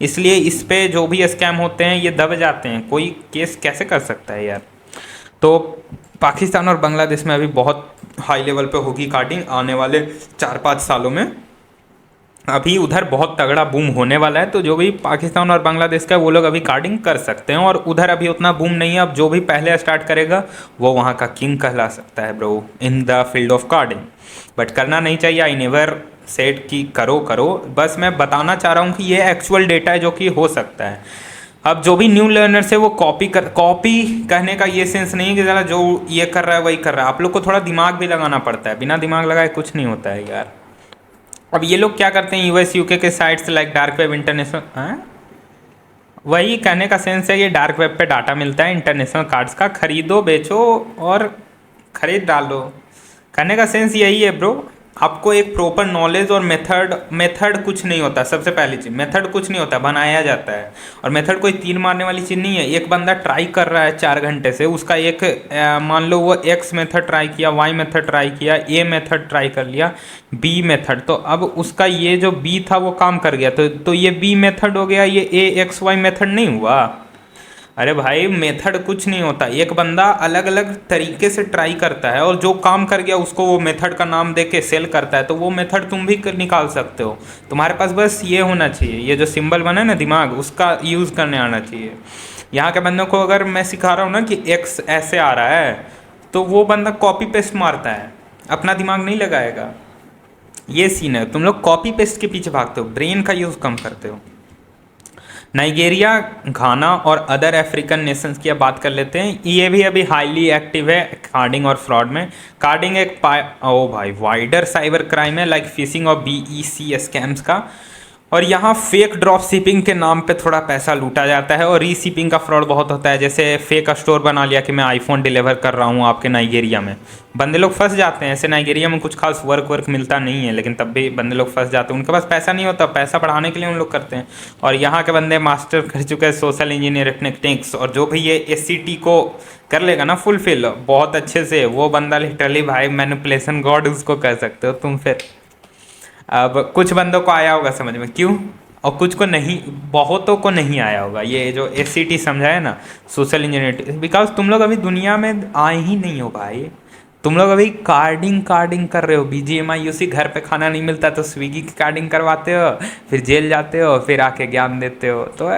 Speaker 1: इसलिए इस पे जो भी स्कैम होते हैं ये दब जाते हैं, कोई केस कैसे कर सकता है यार। तो पाकिस्तान और बांग्लादेश में अभी बहुत हाई लेवल पे होगी कार्डिंग आने वाले 4-5 सालों में। अभी उधर बहुत तगड़ा बूम होने वाला है, तो जो भी पाकिस्तान और बांग्लादेश का वो लोग अभी कार्डिंग कर सकते हैं। और उधर अभी उतना बूम नहीं है, अब जो भी पहले स्टार्ट करेगा वो वहाँ का किंग कहला सकता है bro in the field of carding. But करना नहीं चाहिए, आई नेवर सेड कि करो करो, बस मैं बताना चाह रहा हूँ कि ये एक्चुअल डेटा है जो कि हो सकता है। अब जो भी न्यू लर्नर्स है वो कॉपी कहने का ये सेंस नहीं है कि ज़रा जो ये कर रहा है वही कर रहा है। आप लोग को थोड़ा दिमाग भी लगाना पड़ता है, बिना दिमाग लगाए कुछ नहीं होता है यार। अब ये लोग क्या करते हैं, यूएस यूके के sites like dark web international, वही कहने का सेंस है, ये डार्क वेब पे डाटा मिलता है इंटरनेशनल कार्ड्स का, खरीदो बेचो और खरीद डालो। कहने का सेंस यही है ब्रो। आपको एक प्रॉपर नॉलेज और मेथड कुछ नहीं होता। सबसे पहली चीज़, मेथड कुछ नहीं होता, बनाया जाता है। और मेथड कोई तीर मारने वाली चीज़ नहीं है। एक बंदा ट्राई कर रहा है 4 घंटे से, उसका एक मान लो वो एक्स मेथड ट्राई किया, वाई मेथड ट्राई किया, ए मेथड ट्राई कर लिया, बी मेथड, तो अब उसका ये जो बी था वो काम कर गया, तो ये बी मेथड हो गया, ये ए एक्स वाई मेथड नहीं हुआ। अरे भाई मेथड कुछ नहीं होता। एक बंदा अलग अलग तरीके से ट्राई करता है और जो काम कर गया उसको वो मेथड का नाम दे के सेल करता है, तो वो मेथड तुम भी निकाल सकते हो। तुम्हारे पास बस ये होना चाहिए, ये जो सिंबल बना है ना दिमाग, उसका यूज़ करने आना चाहिए। यहाँ के बंदों को अगर मैं सिखा रहा हूँ ना कि एक्स ऐसे आ रहा है, तो वो बंदा कॉपी पेस्ट मारता है, अपना दिमाग नहीं लगाएगा। ये सीन है, तुम लोग कॉपी पेस्ट के पीछे भागते हो, ब्रेन का यूज़ कम करते हो। नाइजीरिया, घाना और अदर अफ्रीकन नेशंस की अब बात कर लेते हैं। ये भी अभी हाईली एक्टिव है कार्डिंग और फ्रॉड में। कार्डिंग एक ओ भाई वाइडर साइबर क्राइम है लाइक फिशिंग और बीईसी स्कैम्स का। और यहाँ फेक ड्रॉप शिपिंग के नाम पे थोड़ा पैसा लूटा जाता है और रीशिपिंग का फ्रॉड बहुत होता है। जैसे फेक स्टोर बना लिया कि मैं आईफोन डिलीवर कर रहा हूँ आपके नाइजीरिया में, बंदे लोग फंस जाते हैं। ऐसे नाइजीरिया में कुछ खास वर्क मिलता नहीं है, लेकिन तब भी बंदे लोग फंस जाते हैं। उनके पास पैसा नहीं होता, पैसा बढ़ाने के लिए उन लोग करते हैं। और यहाँ के बंदे मास्टर कर चुके हैं सोशल इंजीनियर टेक्निक्स, और जो भी ये SCT को कर लेगा ना फुलफिल बहुत अच्छे से, वो बंदा लिटरली भाई मैनिपुलेशन गॉड उसको कह सकते हो तुम। फिर अब कुछ बंदों को आया होगा समझ में, क्यों, और कुछ को नहीं, बहुतों को नहीं आया होगा ये जो SCT समझा है ना, सोशल इंजीनियर। बिकॉज तुम लोग अभी दुनिया में आए ही नहीं हो भाई। तुम लोग अभी कार्डिंग कर रहे हो, BGMI UC, घर पे खाना नहीं मिलता तो स्विगी की कार्डिंग करवाते हो, फिर जेल जाते हो, फिर आके ज्ञान देते हो। तो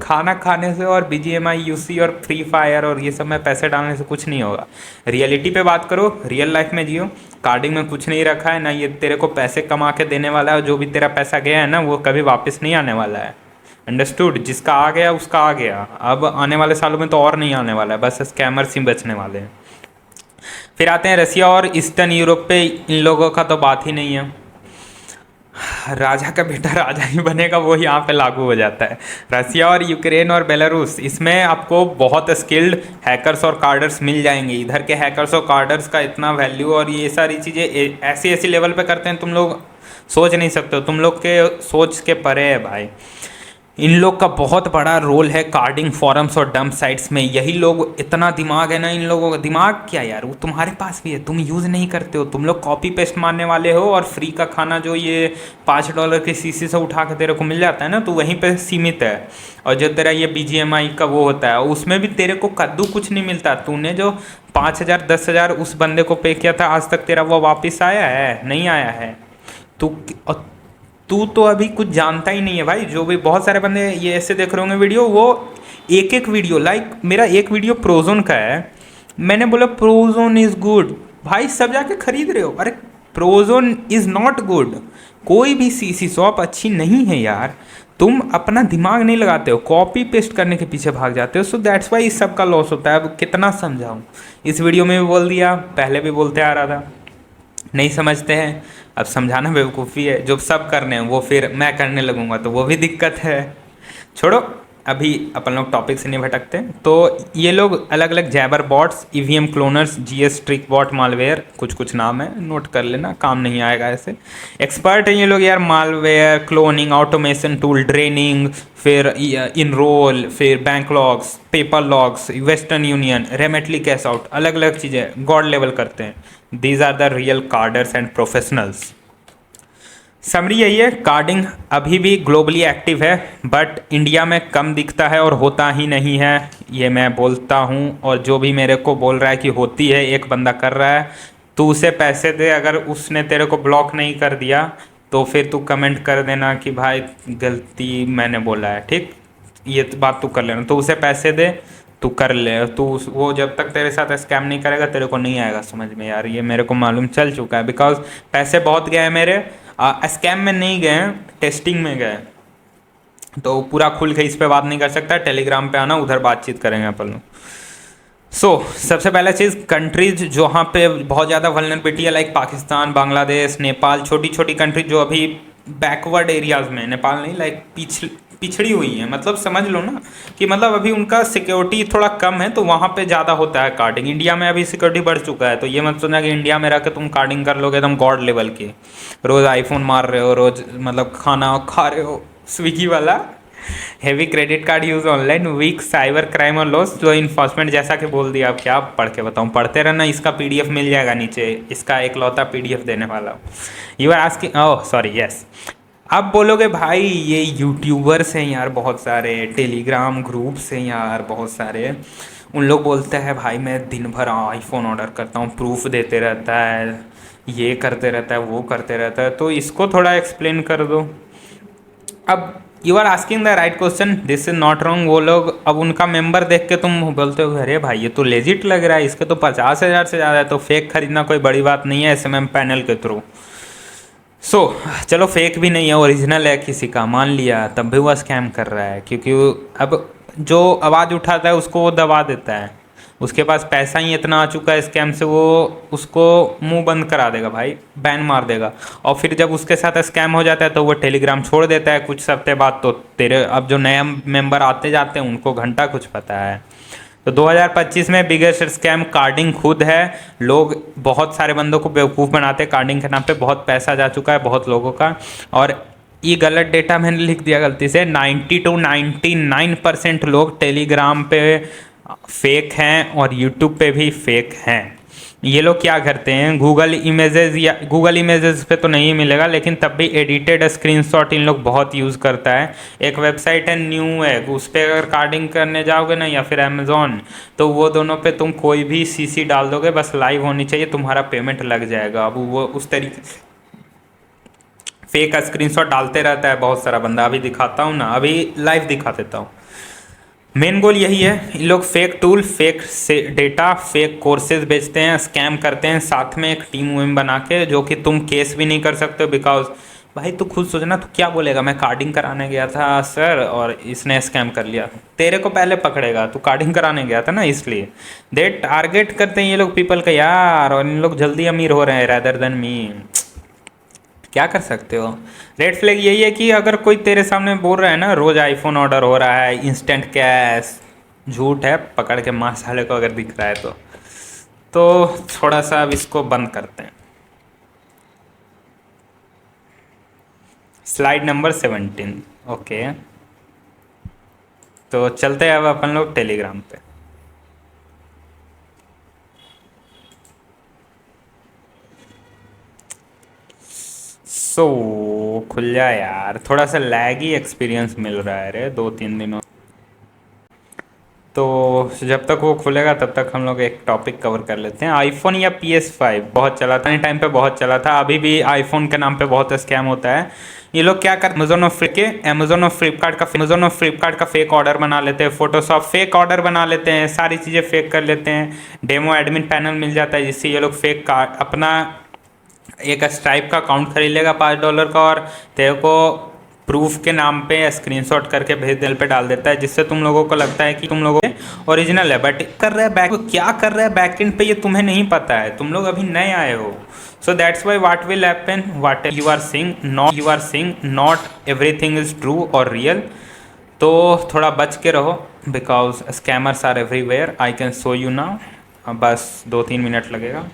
Speaker 1: खाना खाने से और BGMI UC और फ्री फायर और ये सब में पैसे डालने से कुछ नहीं होगा। रियलिटी पे बात करो, रियल लाइफ में जियो। कार्डिंग में कुछ नहीं रखा है ना, ये तेरे को पैसे कमा के देने वाला है। जो भी तेरा पैसा गया है ना वो कभी वापस नहीं आने वाला है। अंडरस्टूड? जिसका आ गया उसका आ गया, अब आने वाले सालों में तो और नहीं आने वाला है, बस स्कैमर्स ही बचने वाले हैं। फिर आते हैं रसिया और ईस्टर्न यूरोप पे, इन लोगों का तो बात ही नहीं है। राजा का बेटा राजा ही बनेगा, वो यहाँ पे लागू हो जाता है। रसिया और यूक्रेन और बेलारूस, इसमें आपको बहुत स्किल्ड हैकर्स और कार्डर्स मिल जाएंगे। इधर के हैकर्स और कार्डर्स का इतना वैल्यू और ये सारी चीज़ें ऐसी लेवल पे करते हैं, तुम लोग सोच नहीं सकते हो, तुम लोग के सोच के परे है भाई। इन लोग का बहुत बड़ा रोल है कार्डिंग फॉरम्स और डंप साइट्स में। यही लोग, इतना दिमाग है ना इन लोगों का। दिमाग क्या यार, वो तुम्हारे पास भी है, तुम यूज़ नहीं करते हो। तुम लोग कॉपी पेस्ट मारने वाले हो, और फ्री का खाना जो ये $5 के CC से उठा के तेरे को मिल जाता है ना, तो वहीं पे सीमित है। और जो तेरा ये BGMI का वो होता है, उसमें भी तेरे को कद्दू कुछ नहीं मिलता। तूने जो 5,000 10,000 उस बंदे को पे किया था, आज तक तेरा वो वापस आया है? नहीं आया है। तू तो अभी कुछ जानता ही नहीं है भाई। जो भी बहुत सारे बंदे ये ऐसे देख रहे होंगे वीडियो, वो एक वीडियो, लाइक मेरा एक वीडियो प्रोजोन का है, मैंने बोला प्रोजोन इज़ गुड, भाई सब जाके खरीद रहे हो। अरे प्रोजोन इज़ नॉट गुड, कोई भी CC शॉप अच्छी नहीं है यार। तुम अपना दिमाग नहीं लगाते हो, कॉपी पेस्ट करने के पीछे भाग जाते हो। सो दैट्स वाई इस सब का लॉस होता है। अब कितना समझाऊँ, इस वीडियो में भी बोल दिया, पहले भी बोलते आ रहा था, नहीं समझते हैं। अब समझाना बेवकूफ़ी है, जो सब कर रहे हैं वो फिर मैं करने लगूंगा तो वो भी दिक्कत है। छोड़ो, अभी अपन लोग टॉपिक से नहीं भटकते। तो ये लोग अलग अलग Jabber bots, EVM cloners, GS trick bot, malware, कुछ कुछ नाम है, नोट कर लेना, काम नहीं आएगा ऐसे। एक्सपर्ट हैं ये लोग यार, malware, cloning, automation tool, draining, फिर इनरोल, फिर bank logs, paper logs, Western Union, Remitly cash out, अलग अलग चीज़ें गॉड लेवल करते हैं। These are the real carders and professionals. Summary यही है, कार्डिंग अभी भी ग्लोबली एक्टिव है, बट इंडिया में कम दिखता है और होता ही नहीं है। ये मैं बोलता हूँ, और जो भी मेरे को बोल रहा है कि होती है, एक बंदा कर रहा है, तू उसे पैसे दे। अगर उसने तेरे को ब्लॉक नहीं कर दिया तो फिर तू कमेंट कर देना कि भाई गलती मैंने बोला है, ठीक, ये बात तू कर लेना। तो उसे पैसे दे, तू कर ले। तू वो जब तक तेरे साथ स्कैम नहीं करेगा तेरे को नहीं आएगा समझ में यार, ये मेरे को मालूम चल चुका है। बिकॉज पैसे बहुत गए हैं मेरे, स्कैम में नहीं गए हैं, टेस्टिंग में गए। तो पूरा खुल के इस पे बात नहीं कर सकता, टेलीग्राम पे आना, उधर बातचीत करेंगे अपन लोग। सबसे पहला चीज़, कंट्रीज जहाँ पे बहुत ज़्यादा वल्नरेबिलिटी है, लाइक पाकिस्तान, बांग्लादेश, नेपाल, छोटी छोटी कंट्री जो अभी बैकवर्ड एरियाज में, नेपाल नहीं, लाइक पिछड़ी हुई है, मतलब समझ लो ना कि मतलब अभी उनका सिक्योरिटी थोड़ा कम है, तो वहाँ पे ज़्यादा होता है कार्डिंग। इंडिया में अभी सिक्योरिटी बढ़ चुका है, तो ये मत सोचना कि इंडिया में रह के तुम कार्डिंग कर लोगे एकदम गॉड लेवल की, रोज़ आईफोन मार रहे हो, रोज़ मतलब खाना खा रहे हो स्विगी वाला। Heavy credit card use online, weak cyber crime और लॉस, स्लो इन्फोर्समेंट, जैसा कि बोल दिया। अब क्या पढ़ के बताऊँ, पढ़ते रहना, इसका पीडीएफ मिल जाएगा नीचे, इसका एकलौता पीडीएफ देने वाला हूँ। You are asking, oh sorry, yes. अब बोलोगे भाई ये यूट्यूबर्स हैं यार बहुत सारे, टेलीग्राम ग्रुप्स हैं यार बहुत सारे, उन लोग बोलते हैं भाई मैं दिन भर आईफोन ऑर्डर करता हूँ, प्रूफ देते रहता है, ये करते रहता है, वो करते रहता है, तो इसको थोड़ा एक्सप्लेन कर दो। अब you are asking the right question, this is not wrong. वो लोग अब उनका मेंबर देख के तुम बोलते हो अरे भाई ये तो लेजिट लग रहा है, इसके तो 50,000 से ज़्यादा है, तो फेक खरीदना कोई बड़ी बात नहीं है एसएमएम पैनल के थ्रू। चलो फेक भी नहीं है, ओरिजिनल है किसी का, मान लिया, तब भी वो स्कैम कर रहा है, क्योंकि अब जो आवाज़ उठाता है उसको वो दबा देता है, उसके पास पैसा ही इतना आ चुका है स्कैम से, वो उसको मुंह बंद करा देगा भाई, बैन मार देगा। और फिर जब उसके साथ स्कैम हो जाता है तो वो टेलीग्राम छोड़ देता है कुछ हफ्ते बाद। तो तेरे अब जो नए मेंबर आते जाते हैं उनको घंटा कुछ पता है। तो 2025 में बिगेस्ट स्कैम कार्डिंग खुद है। लोग बहुत सारे बंदों को बेवकूफ़ बनाते हैं, कार्डिंग के नाम पे बहुत पैसा जा चुका है बहुत लोगों का। और ये गलत डेटा मैंने लिख दिया गलती से, 90 to 99% लोग टेलीग्राम पे फेक हैं और यूट्यूब पे भी फेक हैं। ये लोग क्या करते हैं, गूगल इमेजेस, या गूगल इमेजेस पे तो नहीं मिलेगा, लेकिन तब भी एडिटेड स्क्रीनशॉट इन लोग बहुत यूज़ करता है। एक वेबसाइट है न्यू है, उस पर अगर कार्डिंग करने जाओगे ना, या फिर अमेजोन, तो वो दोनों पे तुम कोई भी सीसी डाल दोगे, बस लाइव होनी चाहिए, तुम्हारा पेमेंट लग जाएगा। अब वो उस तरीके से फेक स्क्रीनशॉट डालते रहता है बहुत सारा बंदा। अभी दिखाता हूँ ना, अभी लाइव दिखा देता हूँ। मेन गोल यही है, इन लोग फेक टूल, फेक से डेटा, फेक कोर्सेज बेचते हैं, स्कैम करते हैं, साथ में एक टीम वीम बना के, जो कि तुम केस भी नहीं कर सकते। बिकॉज भाई तू खुद सोचना, तू क्या बोलेगा, मैं कार्डिंग कराने गया था सर और इसने स्कैम कर लिया, तेरे को पहले पकड़ेगा, तू कार्डिंग कराने गया था ना, इसलिए दे टारगेट करते हैं ये लोग पीपल का यार। और इन लोग जल्दी अमीर हो रहे हैं रैदर देन मी, क्या कर सकते हो। रेड फ्लैग यही है कि अगर कोई तेरे सामने बोल रहा है ना रोज़ आईफोन ऑर्डर हो रहा है, इंस्टेंट कैश, झूठ है, पकड़ के मार साले को अगर दिख रहा है तो थोड़ा सा अब इसको बंद करते हैं। Slide number 17, okay. तो चलते हैं अब अपन लोग टेलीग्राम पे। खुल जाए यार, थोड़ा सा लैगी एक्सपीरियंस मिल रहा है रे 2-3 दिनों। तो जब तक वो खुलेगा तब तक हम लोग एक टॉपिक कवर कर लेते हैं। आईफोन या PS5 बहुत चला था, टाइम पे बहुत चला था, अभी भी आईफोन के नाम पे बहुत स्कैम होता है। ये लोग क्या करते हैं, अमेजोन और फ्लिपकार्ट का फेक ऑर्डर बना लेते हैं, फोटोशॉप फेक ऑर्डर बना लेते हैं, सारी चीज़ें फेक कर लेते हैं, डेमो एडमिन पैनल मिल जाता है, जिससे ये लोग फेक कार्ड अपना एक स्ट्राइप का अकाउंट खरीद लेगा $5 का, और तेरे को प्रूफ के नाम पे स्क्रीनशॉट करके भेज दिल पे डाल देता है, जिससे तुम लोगों को लगता है कि तुम लोगों ओरिजिनल है, बट कर रहा है बैक, क्या कर रहा है बैकएंड पे ये तुम्हें नहीं पता है, तुम लोग अभी नए आए हो। So that's why what will happen, what you are seeing not everything is true और रियल। तो थोड़ा बच के रहो, because scammers are everywhere. I can show you now, बस 2-3 मिनट लगेगा।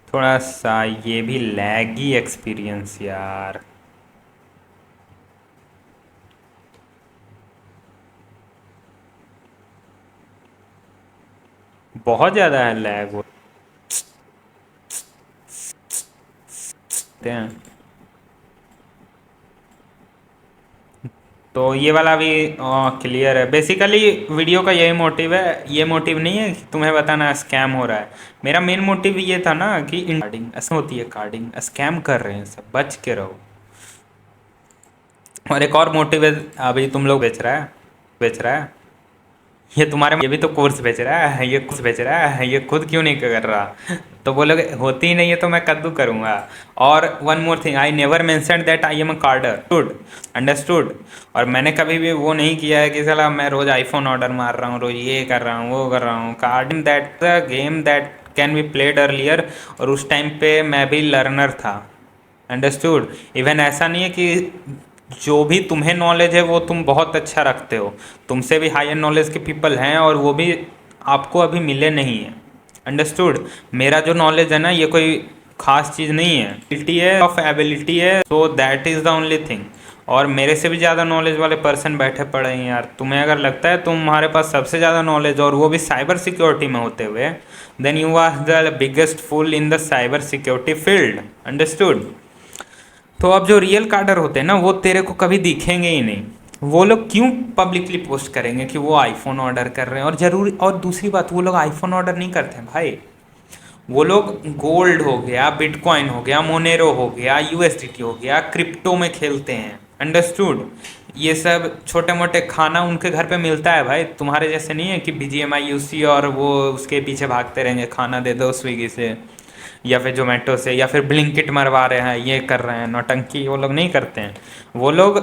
Speaker 1: थोड़ा सा ये भी लैगी एक्सपीरियंस यार। बहुत ज़्यादा है लैग होते हैं। तो ये वाला भी क्लियर है। बेसिकली वीडियो का यही मोटिव है, ये मोटिव नहीं है कि तुम्हें बताना स्कैम हो रहा है। मेरा मेन मोटिव ये था ना कि कार्डिंग ऐसा होती है, कार्डिंग स्कैम कर रहे हैं सब, बच के रहो। और एक और मोटिव है, अभी तुम लोग बेच रहा है ये भी तो कोर्स बेच रहा है, ये कोर्स बेच रहा है, ये खुद क्यों नहीं कर रहा। तो बोलोगे होती ही नहीं है तो मैं कद्दू करूँगा। और one more thing, I never mention that I am a कार्डर, अंडरस्टूड। और मैंने कभी भी वो नहीं किया है कि साला मैं रोज़ आईफोन ऑर्डर मार रहा हूँ, रोज़ ये कर रहा हूँ वो कर रहा हूँ। Carding that the game that can be played earlier, और उस टाइम पे मैं भी लर्नर था, अंडरस्टूड। इवन ऐसा नहीं है कि जो भी तुम्हें नॉलेज है वो तुम बहुत अच्छा रखते हो, तुमसे भी हायर नॉलेज के पीपल हैं और वो भी आपको अभी मिले नहीं हैं, अंडरस्टूड। मेरा जो नॉलेज है ना ये कोई खास चीज़ नहीं है, एबिलिटी है, ऑफ एबिलिटी है, so that is the only thing. और मेरे से भी ज़्यादा नॉलेज वाले पर्सन बैठे पड़े हैं यार। तुम्हें अगर लगता है तुम्हारे पास सबसे ज़्यादा नॉलेज और वो भी साइबर सिक्योरिटी में होते हुए, then you are the biggest fool in the cyber security field, understood. तो अब जो रियल कार्डर होते हैं ना वो तेरे को कभी दिखेंगे ही नहीं। वो लोग क्यों पब्लिकली पोस्ट करेंगे कि वो आईफोन ऑर्डर कर रहे हैं, और जरूरी, और दूसरी बात, वो लोग आईफोन ऑर्डर नहीं करते हैं भाई। वो लोग गोल्ड हो गया, बिटकॉइन हो गया, मोनेरो हो गया, यूएसडीटी हो गया, क्रिप्टो में खेलते हैं, अंडरस्टूड। ये सब छोटे मोटे खाना उनके घर पे मिलता है भाई, तुम्हारे जैसे नहीं है कि बीजीएमआई यूसी और वो उसके पीछे भागते रहेंगे, खाना दे दो स्विगी से या फिर जोमेटो से या फिर ब्लिंकिट मरवा रहे हैं, ये कर रहे हैं नौटंकी। वो लोग नहीं करते हैं, वो लोग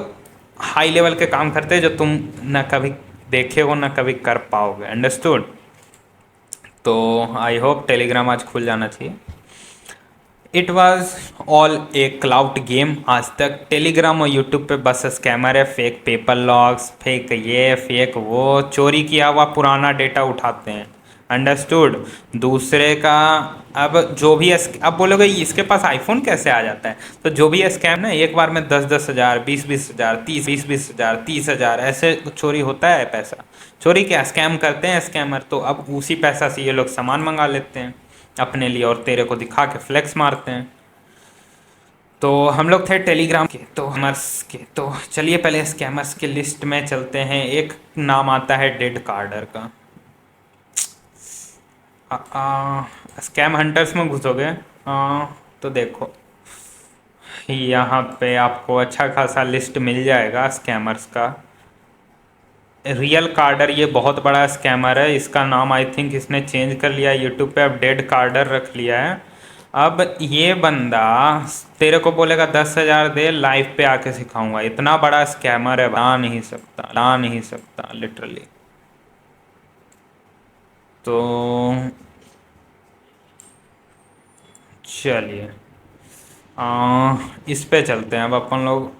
Speaker 1: हाई लेवल के काम करते हैं जो तुम ना कभी देखे हो ना कभी कर पाओगे, अंडरस्टूड। तो आई होप टेलीग्राम आज खुल जाना चाहिए। It was all A cloud game आज तक। टेलीग्राम और यूट्यूब पे बस स्कैमर है, फेक पेपर लॉग्स, फेक ये फेक वो, चोरी किया हुआ पुराना डेटा उठाते हैं, अंडरस्टूड। दूसरे का अब जो भी अब बोलोगे इसके पास आईफोन कैसे आ जाता है, तो जो भी स्कैम ना एक बार में 10-10 हज़ार, 20-20 हज़ार, 30-20 हज़ार, 30 हज़ार ऐसे चोरी होता है पैसा। चोरी क्या, स्कैम करते हैं स्कैमर। तो अब उसी पैसा से ये लोग सामान मंगा लेते हैं अपने लिए और तेरे को दिखा के फ्लेक्स मारते हैं। तो हम लोग थे टेलीग्राम के, तो स्कैमर्स के, तो चलिए पहले स्कैमर्स के लिस्ट में चलते हैं। एक नाम आता है डेड कार्डर का। स्कैम हंटर्स में घुसोगे तो देखो यहाँ पे आपको अच्छा खासा लिस्ट मिल जाएगा स्कैमर्स का। रियल कार्डर ये बहुत बड़ा स्कैमर है, इसका नाम आई थिंक इसने चेंज कर लिया यूट्यूब पे, अब डेड कार्डर रख लिया है। अब ये बंदा तेरे को बोलेगा 10 हज़ार दे, लाइव पे आके सिखाऊंगा। इतना बड़ा स्कैमर है, ला नहीं सकता लिटरली। तो चलिए इस पे चलते हैं अब अपन लोग।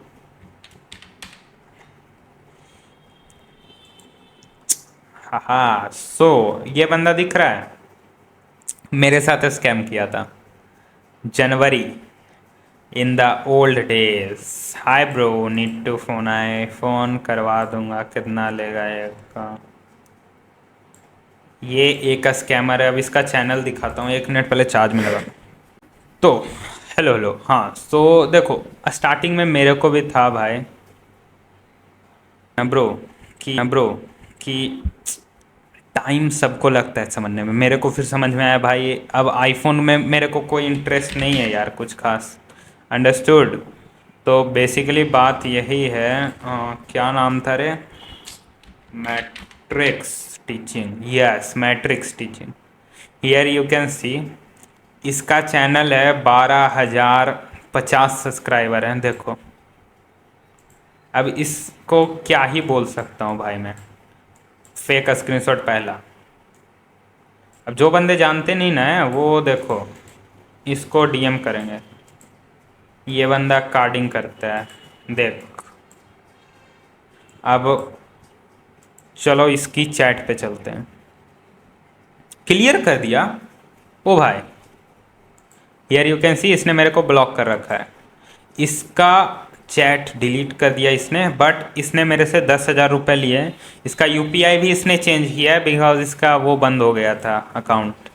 Speaker 1: हाँ सो ये बंदा दिख रहा है, मेरे साथ स्कैम किया था जनवरी in the old days. Hi bro, need to phone, आए फ़ोन करवा दूंगा, कितना लेगा एक। ये एक स्कैमर है, अब इसका चैनल दिखाता हूँ, 1 मिनट पहले चार्ज में लगा। तो हेलो हेलो, हाँ सो देखो स्टार्टिंग में मेरे को भी था भाई ब्रो कि टाइम सबको लगता है समझने में। मेरे को फिर समझ में आया भाई अब आईफोन में मेरे को कोई इंटरेस्ट नहीं है यार कुछ खास, अंडरस्टूड। तो बेसिकली बात यही है, क्या नाम था रे, matrix teaching, yes matrix teaching. Here you can see इसका चैनल है 12,000 50 सब्सक्राइबर हैं देखो। अब इसको क्या ही बोल सकता हूँ भाई मैं। फेक स्क्रीनशॉट पहला। अब जो बंदे जानते नहीं ना है वो देखो इसको डीएम करेंगे। ये बंदा कार्डिंग करता है देख। अब चलो इसकी चैट पे चलते हैं। क्लियर कर दिया। ओ भाई हियर यू कैन सी इसने मेरे को ब्लॉक कर रखा है। इसका चैट डिलीट कर दिया इसने, बट इसने मेरे से 10,000 रुपये लिए। इसका यूपीआई भी इसने चेंज किया है बिकॉज इसका वो बंद हो गया था अकाउंट।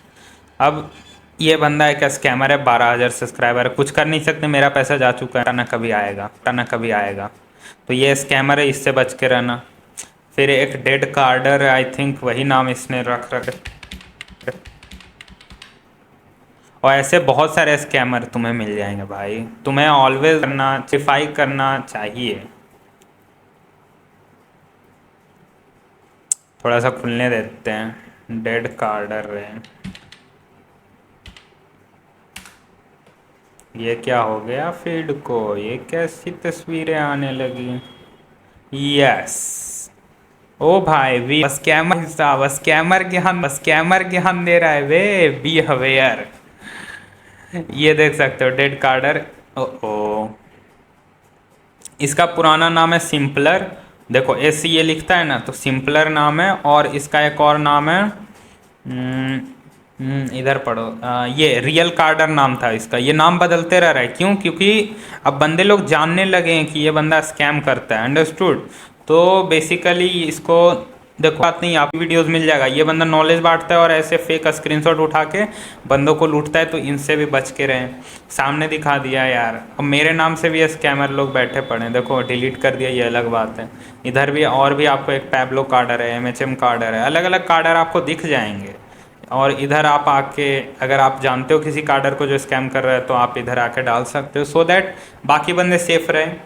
Speaker 1: अब ये बंदा एक स्कैमर है। 12,000 सब्सक्राइबर, कुछ कर नहीं सकते, मेरा पैसा जा चुका है, ना कभी आएगा, ना कभी आएगा। तो ये स्कैमर है, इससे बच के रहना। फिर एक डेड कार्डर, आई थिंक वही नाम इसने रख और ऐसे बहुत सारे स्कैमर तुम्हें मिल जाएंगे भाई। तुम्हें ऑलवेज करना सिफाई करना चाहिए। थोड़ा सा खुलने देते हैं। डेड कार्डर है। ये क्या हो गया फीड को? ये कैसी तस्वीरें आने लगी? यस। ओ भाई वी स्कैमर साहब, स्कैमर ज्ञान दे रहा है वे। Be aware. ये देख सकते हो डेड कार्डर। ओ इसका पुराना नाम है सिंपलर। देखो एस ये लिखता है ना, तो सिंपलर नाम है। और इसका एक और नाम है इधर पढ़ो। ये रियल कार्डर नाम था इसका। ये नाम बदलते रह रहा है, क्यों? क्योंकि अब बंदे लोग जानने लगे हैं कि ये बंदा स्कैम करता है। अंडरस्टूड? तो बेसिकली इसको देखो, बात नहीं, आप वीडियोस मिल जाएगा। ये बंदा नॉलेज बांटता है और ऐसे फेक स्क्रीनशॉट उठा के बंदों को लूटता है, तो इनसे भी बच के रहें। सामने दिखा दिया यार। अब मेरे नाम से भी ये स्कैमर लोग बैठे पड़े हैं। देखो डिलीट कर दिया, ये अलग बात है। इधर भी और भी आपको एक पैब्लो कार्डर है, एमएचएम कार्डर है, अलग अलग कार्डर आपको दिख जाएंगे। और इधर आप आके अगर आप जानते हो किसी कार्डर को जो स्कैम कर रहा है, तो आप इधर आके डाल सकते हो, सो दैट बाकी बंदे सेफ रहें।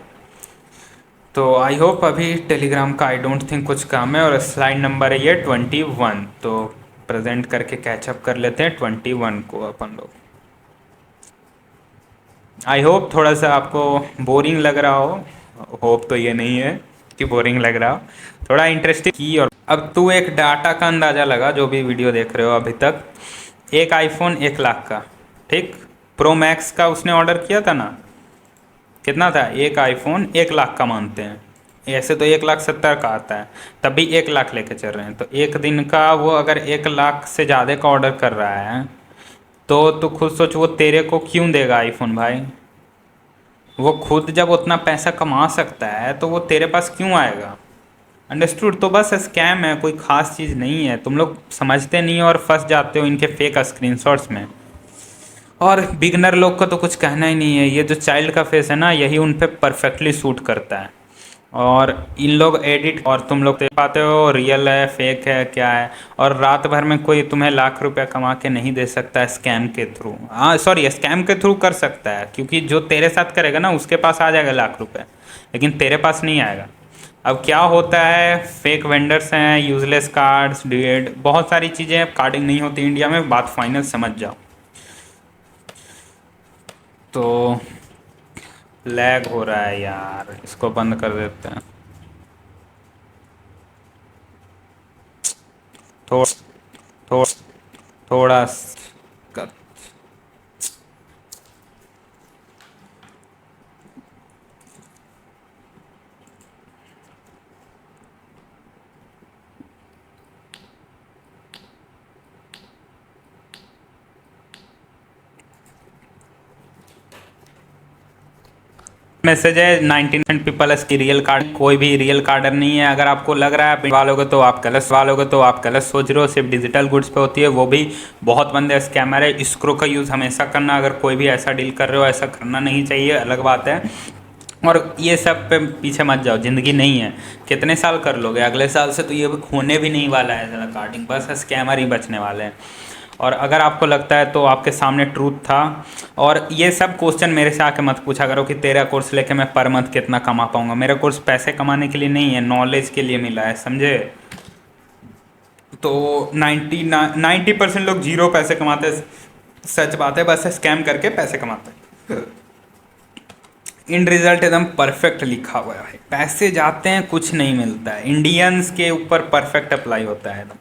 Speaker 1: तो आई होप अभी टेलीग्राम का आई डोंट थिंक कुछ काम है। और स्लाइड नंबर है ये 21। तो प्रेजेंट करके कैचअप कर लेते हैं 21 को अपन लोग। आई होप थोड़ा सा आपको बोरिंग लग रहा हो। होप तो ये नहीं है कि बोरिंग लग रहा हो, थोड़ा इंटरेस्टिंग की। और अब तू एक डाटा का अंदाज़ा लगा, जो भी वीडियो देख रहे हो अभी तक। एक आईफोन 1 लाख का, ठीक, प्रो मैक्स का उसने ऑर्डर किया था ना। कितना था? एक आईफोन 1 लाख का मानते हैं। ऐसे तो 1,70,000 का आता है, तब भी 1 लाख लेके चल रहे हैं। तो एक दिन का वो अगर 1 लाख से ज़्यादा का ऑर्डर कर रहा है, तो खुद सोच वो तेरे को क्यों देगा आईफोन भाई? वो खुद जब उतना पैसा कमा सकता है तो वो तेरे पास क्यों आएगा? अंडरस्टूड? तो बस स्कैम है, कोई ख़ास चीज़ नहीं है। तुम लोग समझते नहीं हो और फंस जाते हो इनके फेक स्क्रीनशॉट्स में। और बिगनर लोग का तो कुछ कहना ही नहीं है। ये जो चाइल्ड का फेस है ना, यही उन पे परफेक्टली सूट करता है। और इन लोग एडिट, और तुम लोग देख पाते हो रियल है फेक है क्या है। और रात भर में कोई तुम्हें लाख रुपया कमा के नहीं दे सकता है स्कैम के थ्रू। हाँ सॉरी, स्कैम के थ्रू कर सकता है, क्योंकि जो तेरे साथ करेगा ना उसके पास आ जाएगा लाख रुपये, लेकिन तेरे पास नहीं आएगा। अब क्या होता है, फेक वेंडर्स हैं, यूजलेस कार्ड्स, डीएड, बहुत सारी चीज़ें। कार्डिंग नहीं होती इंडिया में, बात फाइनल समझ जाओ। तो लैग हो रहा है यार, इसको बंद कर देते हैं। थोड़ा थोड़ा थोड़ा मैसेज है 99% पीपल की रियल कार्ड, कोई भी रियल कार्डर नहीं है। अगर आपको लग रहा है वालोगे तो आप गलत सोच रहे हो। सिर्फ डिजिटल गुड्स पे होती है, वो भी बहुत बंदे स्कैमर है। स्क्रो का यूज़ हमेशा करना, अगर कोई भी ऐसा डील कर रहे हो, ऐसा करना नहीं चाहिए, अलग बात है। और ये सब पे पीछे मत जाओ, ज़िंदगी नहीं है। कितने साल कर लोगे? अगले साल से तो ये होने भी नहीं वाला है ज़रा कार्डिंग, बस स्कैमर ही बचने वाले हैं। और अगर आपको लगता है तो आपके सामने ट्रूथ था। और ये सब क्वेश्चन मेरे से आके मत पूछा करो कि तेरा कोर्स लेके मैं पर मंथ कितना कमा पाऊंगा। मेरा कोर्स पैसे कमाने के लिए नहीं है, नॉलेज के लिए मिला है, समझे? तो 90% लोग जीरो पैसे कमाते हैं, सच बात है, बस स्कैम करके पैसे कमाते हैं। इन रिजल्ट एकदम परफेक्ट लिखा हुआ है, पैसे जाते हैं कुछ नहीं मिलता है, इंडियंस के ऊपर परफेक्ट अप्लाई होता है एकदम।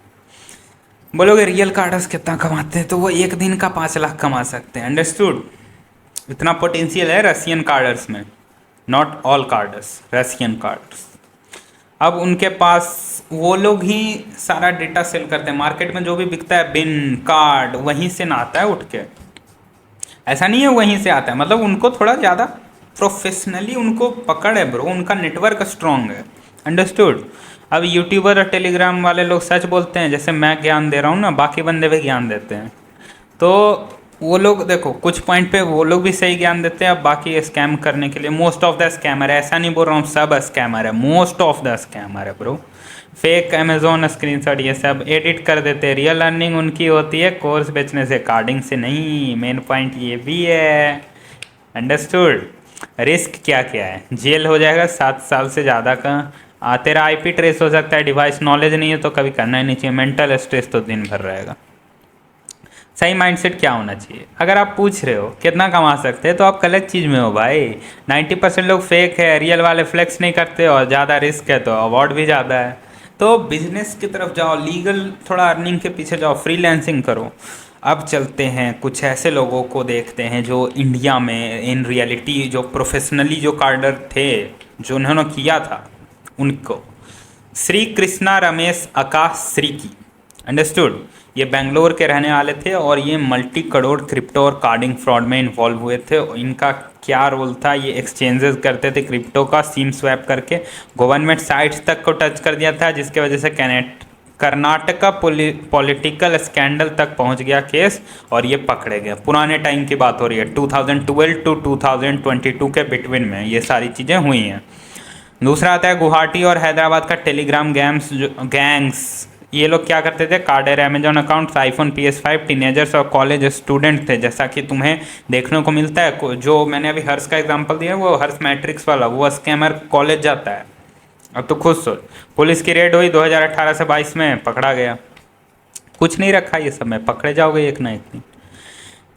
Speaker 1: बोलोगे रियल कार्डर्स कितना कमाते हैं, तो वो एक दिन का 5 लाख कमा सकते हैं, अंडरस्टूड। इतना पोटेंशियल है रशियन कार्डर्स में, not all cadres, Russian cadres. अब उनके पास वो लोग ही सारा डेटा सेल करते हैं, मार्केट में जो भी बिकता है बिन कार्ड वहीं से ना आता है उठ के, ऐसा नहीं है वहीं से आता है, मतलब उनको थोड़ा ज़्यादा प्रोफेशनली उनको पकड़ है ब्रो, उनका नेटवर्क स्ट्रॉन्ग है, अंडरस्टूड। अब यूट्यूबर और टेलीग्राम वाले लोग सच बोलते हैं, जैसे मैं ज्ञान दे रहा हूँ ना, बाकी बंदे भी ज्ञान देते हैं, तो वो लोग देखो कुछ पॉइंट पे वो लोग भी सही ज्ञान देते हैं। अब बाकी स्कैम करने के लिए मोस्ट ऑफ द स्कैमर है, ऐसा नहीं बोल रहा हूँ सब स्कैमर है, मोस्ट ऑफ द स्कैमर है ब्रो। फेक अमेजोन स्क्रीनशॉट ये सब एडिट कर देते हैं, रियल अर्निंग उनकी होती है कोर्स बेचने से, कार्डिंग से नहीं। मेन पॉइंट ये भी है, अंडरस्टूड। रिस्क क्या क्या है, जेल हो जाएगा 7 साल से ज़्यादा का, तेरा आईपी ट्रेस हो सकता है, डिवाइस नॉलेज नहीं है तो कभी करना ही नहीं चाहिए, मेंटल स्ट्रेस तो दिन भर रहेगा। सही माइंडसेट क्या होना चाहिए, अगर आप पूछ रहे हो कितना कमा सकते हैं तो आप गलत चीज़ में हो भाई। 90% लोग फेक है, रियल वाले फ्लेक्स नहीं करते, और ज़्यादा रिस्क है तो अवार्ड भी ज़्यादा है। तो बिजनेस की तरफ जाओ, लीगल थोड़ा अर्निंग के पीछे जाओ, फ्रीलांसिंग करो। अब चलते हैं कुछ ऐसे लोगों को देखते हैं जो इंडिया में इन रियलिटी जो प्रोफेशनली जो कार्डर थे जो उन्होंने किया था उनको। श्री कृष्णा रमेश आकाश श्री की, अंडरस्टूड। ये बेंगलोर के रहने वाले थे और ये मल्टी करोड़ क्रिप्टो और कार्डिंग फ्रॉड में इन्वॉल्व हुए थे। इनका क्या रोल था, ये एक्सचेंजेस करते थे क्रिप्टो का, सिम स्वैप करके गवर्नमेंट साइट्स तक को टच कर दिया था, जिसके वजह से कर्नाटका पॉलिटिकल स्कैंडल तक पहुंच गया केस और ये पकड़े गए। पुराने टाइम की बात हो रही है, 2012 टू 2022 के बिटवीन में ये सारी चीज़ें हुई हैं। दूसरा आता है गुवाहाटी और हैदराबाद का टेलीग्राम गैंग्स। ये लोग क्या करते थे, कार्डर, Amazon accounts, iPhone, PS5, teenagers और कॉलेज स्टूडेंट थे, जैसा कि तुम्हें देखने को मिलता है। जो मैंने अभी हर्ष का एग्जांपल दिया है वो हर्ष मैट्रिक्स वाला, वो स्कैमर कॉलेज जाता है। अब तो खुद सोच, पुलिस की रेड हुई 2018 से 22 में, पकड़ा गया, कुछ नहीं रखा ये सब में, पकड़े जाओगे एक ना एक दिन।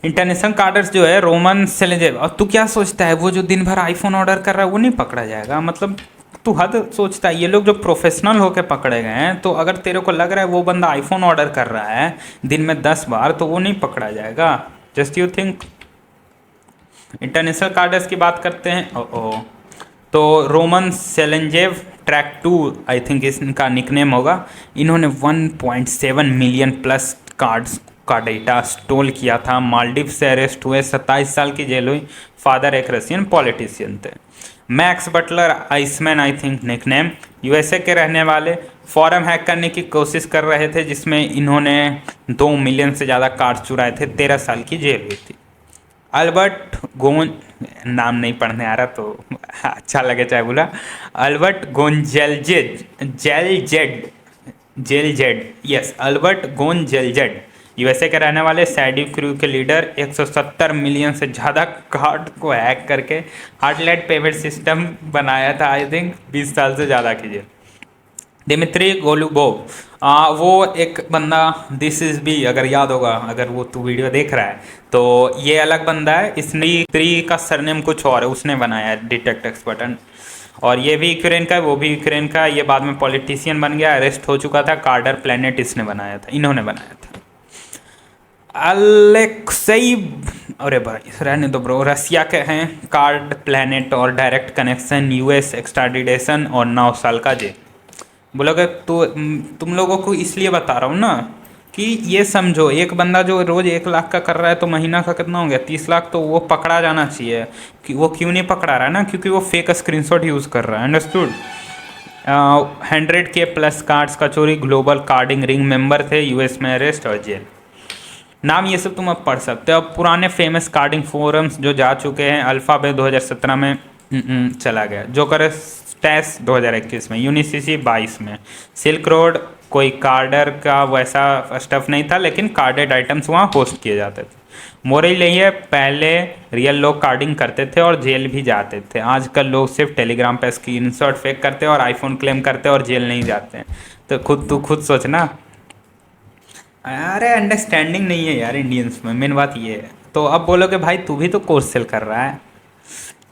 Speaker 1: इंटरनेशनल कार्डर्स जो है रोमन सेलेजेव, और तू क्या सोचता है वो जो दिन भर आईफोन ऑर्डर कर रहा है वो नहीं पकड़ा जाएगा, मतलब तू हद सोचता है। ये लोग जो प्रोफेशनल होकर पकड़े गए हैं, तो अगर तेरे को लग रहा है वो बंदा आईफोन ऑर्डर कर रहा है दिन में 10 बार, तो वो नहीं पकड़ा जाएगा, just you think. International cadres की बात करते हैं। तो रोमन सेलेंजेव ट्रैक 2 आई थिंक इसका निकनेम होगा, इन्होंने 1.7 मिलियन प्लस कार्ड्स का डेटा स्टोल किया था। मालदीव से अरेस्ट हुए, 27 साल की जेल हुई। फादर एक रशियन पॉलिटिशियन थे। Max Butler Iceman I think nickname, USA के रहने वाले, फॉरम हैक करने की कोशिश कर रहे थे जिसमें इन्होंने 2 मिलियन से ज़्यादा कार्ड चुराए थे, 13 साल की जेल हुई थी। अल्बर्ट गोन, नाम नहीं पढ़ने आ रहा तो अच्छा लगे चाहे बोला, अल्बर्ट जेलजेड, यस, अल्बर्ट गोंजेलजेड, यूएसए के रहने वाले, सैडी क्रू के लीडर, 170 मिलियन से ज़्यादा कार्ड को हैक करके हार्टलेट पेमेंट सिस्टम बनाया था, आई थिंक 20 साल से ज़्यादा कीजिए। दिमित्री गोलुबोव, वो एक बंदा, दिस इज बी, अगर याद होगा, अगर वो तू वीडियो देख रहा है तो ये अलग बंदा है, इसने त्री का सरनेम कुछ और है, उसने बनाया है डिटेक्ट एक्सपर्ट, और ये भी यूक्रेन का है, वो भी यूक्रेन का, ये बाद में पॉलिटिशियन बन गया, अरेस्ट हो चुका था। कार्डर प्लेनेट इसने बनाया था, इन्होंने बनाया था। अलेक्सई, अरे भाई रहने दो ब्रो, रसिया के हैं, कार्ड प्लेनेट और डायरेक्ट कनेक्शन, यूएस एक्सट्राडिटेशन और 9 साल का जेल। बोलोगे तो तुम लोगों को इसलिए बता रहा हूँ ना कि ये समझो, एक बंदा जो रोज़ 1 लाख का कर रहा है तो महीना का कितना हो गया, 30 लाख, तो वो पकड़ा जाना चाहिए। कि वो क्यों नहीं पकड़ा रहा है ना, क्योंकि वो फेक स्क्रीनशॉट यूज़ कर रहा है, अंडरस्टूड। 100K प्लस कार्ड्स का चोरी, ग्लोबल कार्डिंग रिंग मेंबर थे, यूएस में अरेस्ट और जेल। नाम ये सब तुम अब पढ़ सकते हो। अब पुराने फेमस कार्डिंग फोरम्स जो जा चुके हैं, अल्फ़ाबेट 2017 में चला गया, जोकर स्टैस 2021 में, यूनिसीसी 22 में, सिल्क रोड कोई कार्डर का वैसा स्टफ नहीं था, लेकिन कार्डेड आइटम्स वहाँ होस्ट किए जाते थे। मोरल यही है, पहले रियल लोग कार्डिंग करते थे और जेल भी जाते थे, आजकल लोग सिर्फ टेलीग्राम पे स्क्रीनशॉट फेक करते हैं और आईफोन क्लेम करते हैं और जेल नहीं जाते हैं। तो खुद सोचना। अरे अंडरस्टैंडिंग नहीं है यार इंडियंस में, मेन बात ये है। तो अब बोलोगे भाई तू भी तो कोर्स सेल कर रहा है,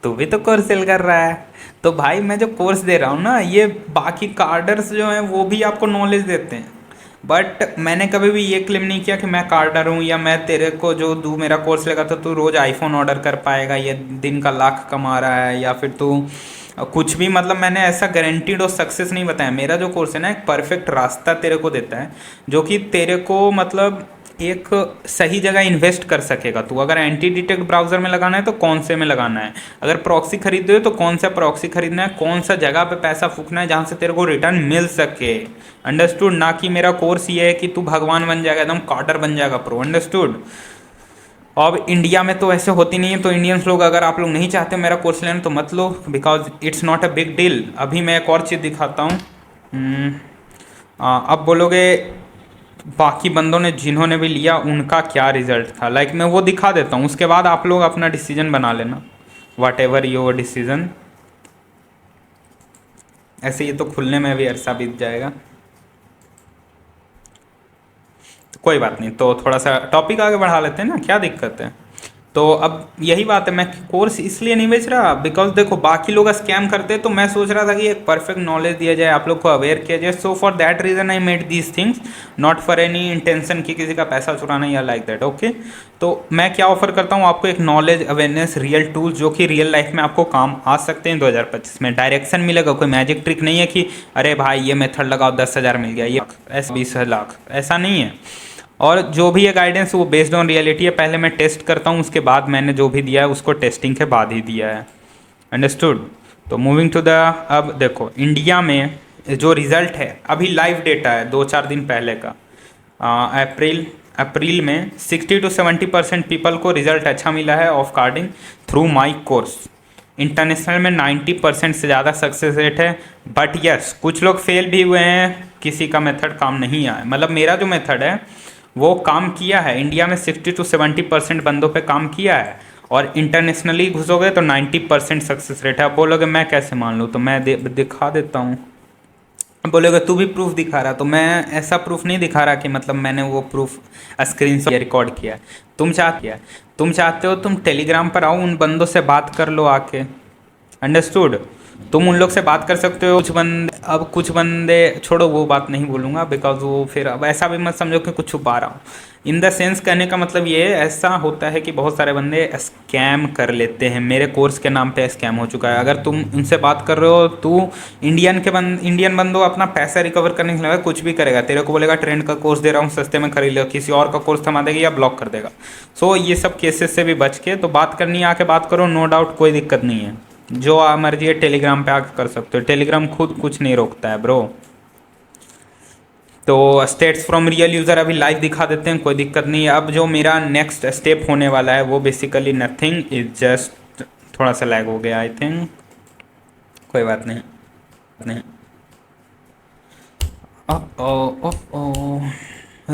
Speaker 1: तू भी तो कोर्स सेल कर रहा है। तो भाई मैं जो कोर्स दे रहा हूँ ना, ये बाकी कार्डर्स जो हैं वो भी आपको नॉलेज देते हैं, बट मैंने कभी भी ये क्लेम नहीं किया कि मैं कार्डर हूँ या मैं तेरे को जो तू मेरा कोर्स लेगा तो तू रोज़ आईफोन ऑर्डर कर पाएगा, ये दिन का लाख कमा रहा है, या फिर तू कुछ भी, मतलब मैंने ऐसा गारंटीड और सक्सेस नहीं बताया। मेरा जो कोर्स है ना, एक परफेक्ट रास्ता तेरे को देता है, जो कि तेरे को मतलब एक सही जगह इन्वेस्ट कर सकेगा। तू अगर एंटी डिटेक्ट ब्राउज़र में लगाना है तो कौन से में लगाना है, अगर प्रॉक्सी खरीद रहे हो तो कौन सा प्रॉक्सी खरीदना है, कौन सा जगह पे पैसा फूकना है जहाँ से तेरे को रिटर्न मिल सके। अंडरस्टूड? ना कि मेरा कोर्स ये है कि तू भगवान बन जाएगा, एकदम कार्डर बन जाएगा प्रो। अंडरस्टूड? अब इंडिया में तो ऐसे होती नहीं है, तो इंडियंस लोग, अगर आप लोग नहीं चाहते मेरा कोर्स लेना तो मत लो, because it's not a big deal. अभी मैं एक और चीज़ दिखाता हूँ। अब बोलोगे बाकी बंदों ने जिन्होंने भी लिया उनका क्या रिजल्ट था, लाइक मैं वो दिखा देता हूँ, उसके बाद आप लोग अपना डिसीजन बना लेना, वाट एवर योर डिसीजन। ऐसे ये तो खुलने में भी अरसा बीत जाएगा, तो कोई बात नहीं, तो थोड़ा सा टॉपिक आगे बढ़ा लेते हैं ना, क्या दिक्कत है। तो अब यही बात है, मैं कोर्स इसलिए नहीं बेच रहा बिकॉज देखो बाकी लोग स्कैम करते हैं, तो मैं सोच रहा था कि एक परफेक्ट नॉलेज दिया जाए, आप लोग को अवेयर किया जाए। So for that reason I made these things, not for any intention कि किसी का पैसा चुराना या लाइक दैट। ओके, तो मैं क्या ऑफर करता हूँ आपको, एक नॉलेज अवेयरनेस रियल टूल्स जो कि रियल लाइफ में आपको काम आ सकते हैं। 2025 में डायरेक्शन मिलेगा, कोई मैजिक ट्रिक नहीं है कि अरे भाई ये मेथड लगाओ 10,000 मिल गया, ये ऐसा 20 लाख, ऐसा नहीं है। और जो भी ये गाइडेंस वो बेस्ड ऑन रियलिटी है, पहले मैं टेस्ट करता हूँ, उसके बाद मैंने जो भी दिया है उसको टेस्टिंग के बाद ही दिया है। अंडरस्टूड? तो मूविंग टू द, अब देखो इंडिया में जो रिज़ल्ट है, अभी लाइव डेटा है 2-4 दिन पहले का, अप्रैल में 60-70% पीपल को रिजल्ट अच्छा मिला है of carding through my course. International में 90% से ज़्यादा सक्सेस रेट है, बट यस कुछ लोग फेल भी हुए हैं, किसी का मेथड काम नहीं आया। मतलब मेरा जो मेथड है वो काम किया है, इंडिया में 60-70% बंदों पे काम किया है, और इंटरनेशनली घुसोगे तो 90% सक्सेस रेट है। आप बोलोगे मैं कैसे मान लूँ, तो मैं दिखा देता हूँ। बोलोगे तू भी प्रूफ दिखा रहा, तो मैं ऐसा प्रूफ नहीं दिखा रहा कि मतलब मैंने वो प्रूफ स्क्रीन से रिकॉर्ड किया है। तुम चाहते हो तुम टेलीग्राम पर आओ, उन बंदों से बात कर लो आके। अंडरस्टूड? तुम उन लोग से बात कर सकते हो। कुछ बंदे छोड़ो, वो बात नहीं बोलूँगा बिकॉज वो फिर, अब ऐसा भी मत समझो कि कुछ छुपा रहा हूँ। इन द सेंस कहने का मतलब ये ऐसा होता है कि बहुत सारे बंदे स्कैम कर लेते हैं, मेरे कोर्स के नाम पे स्कैम हो चुका है। अगर तुम उनसे बात कर रहे हो, तू इंडियन बंदो अपना पैसा रिकवर करने के लिए कुछ भी करेगा, तेरे को बोलेगा ट्रेंड का कोर्स दे रहा हूँ सस्ते में खरीद लो, किसी और का कोर्स थमा देगा या ब्लॉक कर देगा। सो ये सब केसेस से भी बच के तो बात करनी है, आके बात करो, नो डाउट, कोई दिक्कत नहीं है। जो मर्जी है टेलीग्राम पे आके कर सकते हो, टेलीग्राम खुद कुछ नहीं रोकता है ब्रो। तो स्टेट्स फ्रॉम रियल यूज़र अभी लाइव दिखा देते हैं, कोई दिक्कत नहीं है। अब जो मेरा नेक्स्ट स्टेप होने वाला है वो बेसिकली नथिंग इज जस्ट, थोड़ा सा लैग हो गया आई थिंक, कोई बात नहीं।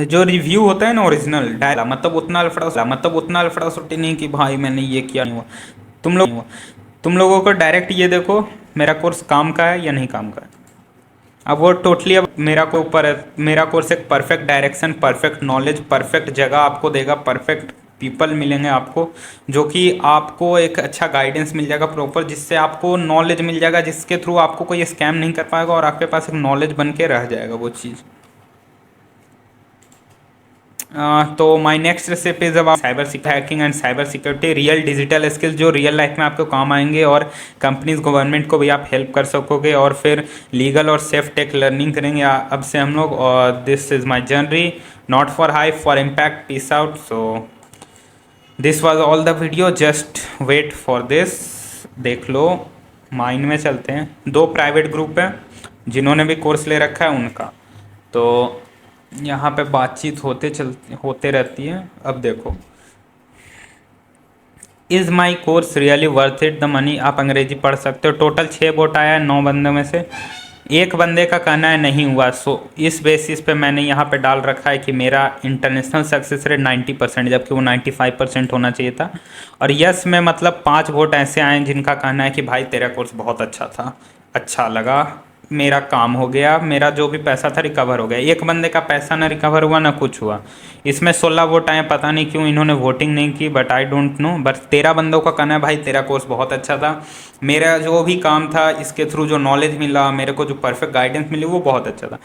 Speaker 1: जो रिव्यू होता है ना ओरिजिनल डायला, मतलब उतना लफड़ा सुट्टी नहीं कि भाई मैंने ये किया, नहीं हुआ। तुम लोगों को डायरेक्ट ये देखो मेरा कोर्स काम का है या नहीं काम का है। अब वो टोटली अब मेरा को ऊपर है। मेरा कोर्स एक perfect direction, perfect knowledge, perfect जगह आपको देगा, परफेक्ट पीपल मिलेंगे आपको, जो कि आपको एक अच्छा गाइडेंस मिल जाएगा प्रॉपर, जिससे आपको नॉलेज मिल जाएगा, जिसके थ्रू आपको कोई स्कैम नहीं कर पाएगा और आपके पास एक नॉलेज बन के रह जाएगा वो चीज़। तो my next recipe is about cyber hacking and cyber security, real digital skills जो रियल लाइफ में आपको काम आएंगे, और कंपनीज गवर्नमेंट को भी आप हेल्प कर सकोगे, और फिर लीगल और सेफ टेक लर्निंग करेंगे अब से हम लोग। और this is my journey, not for hype, for impact, peace out. So this was all the video, just wait for this. देख लो, माइंड में चलते हैं। 2 प्राइवेट ग्रुप हैं जिन्होंने भी कोर्स ले रखा है उनका, तो यहाँ पे बातचीत होते रहती है। अब देखो, is my course really worth it the money, आप अंग्रेजी पढ़ सकते हो। टोटल 6 वोट आया है 9 बंदों में से, एक बंदे का कहना है नहीं हुआ। सो इस बेसिस पे मैंने यहाँ पे डाल रखा है कि मेरा इंटरनेशनल सक्सेस रेट 90%, जबकि वो 95% होना चाहिए था। और यस में मतलब 5 वोट ऐसे आए जिनका कहना है कि भाई तेरा कोर्स बहुत अच्छा था, अच्छा लगा, मेरा काम हो गया, मेरा जो भी पैसा था रिकवर हो गया। एक बंदे का पैसा ना रिकवर हुआ ना कुछ हुआ। इसमें 16 वोट आए, पता नहीं क्यों इन्होंने वोटिंग नहीं की, but I don't know. But 13 बंदों का कहना है भाई तेरा कोर्स बहुत अच्छा था, मेरा जो भी काम था इसके थ्रू जो नॉलेज मिला, मेरे को जो परफेक्ट गाइडेंस मिली वो बहुत अच्छा था।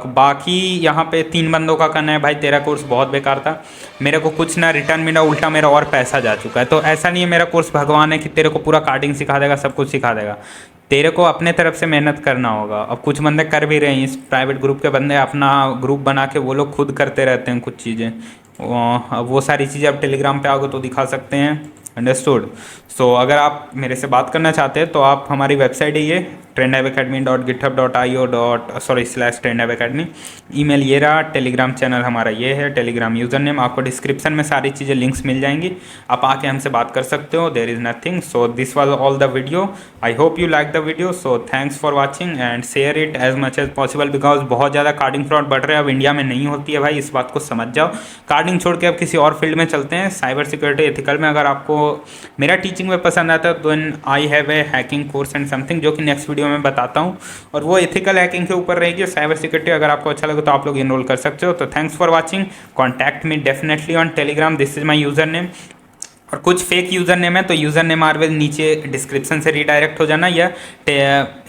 Speaker 1: बाकी यहाँ पे 3 बंदों का कहना है भाई तेरा कोर्स बहुत बेकार था, मेरे को कुछ ना रिटर्न मिला, उल्टा मेरा और पैसा जा चुका है। तो ऐसा नहीं है मेरा कोर्स भगवान है कि तेरे को पूरा कार्डिंग सिखा देगा, सब कुछ सिखा देगा। तेरे को अपने तरफ से मेहनत करना होगा। अब कुछ बंदे कर भी रहे हैं, इस प्राइवेट ग्रुप के बंदे अपना ग्रुप बना के वो लोग खुद करते रहते हैं कुछ चीज़ें। अब वो सारी चीज़ें आप टेलीग्राम पे आओगे तो दिखा सकते हैं। अंडरस्टूड। सो अगर आप मेरे से बात करना चाहते हैं तो आप हमारी वेबसाइट है ये trendhiveacademy.github.io/trendhiveacademy। ईमेल ये रहा, टेलीग्राम चैनल हमारा ये है, टेलीग्राम यूज़र नेम आपको डिस्क्रिप्शन में सारी चीज़ें लिंक्स मिल जाएंगी, आप आके हमसे बात कर सकते हो। There is nothing. So this was all the video. I hope you like the video. So thanks for watching and share it as much as possible, because बहुत ज़्यादा कार्डिंग फ्रॉड बढ़ रहे हैं। अब इंडिया में नहीं होती है भाई, इस बात को समझ जाओ। कार्डिंग छोड़ के अब किसी और फील्ड में चलते हैं, साइबर सिक्योरिटी एथिकल में। अगर आपको मेरा टीचिंग में पसंद आता है तो I have a hacking course and something, जो कि नेक्स्ट वीडियो में बताता हूँ, और वो एथिकल हैकिंग के ऊपर रहेगी। साइबर सिक्योरिटी अगर आपको अच्छा लगे तो आप लोग इनरोल कर सकते हो। तो thanks for watching. Contact me definitely on Telegram, this is my user name. और कुछ फेक यूज़र नेम है तो यूज़र नेम आरवेज नीचे डिस्क्रिप्शन से रीडायरेक्ट हो जाना, या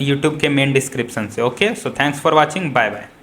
Speaker 1: यूट्यूब के मेन डिस्क्रिप्शन से। Okay, so thanks for watching, bye bye.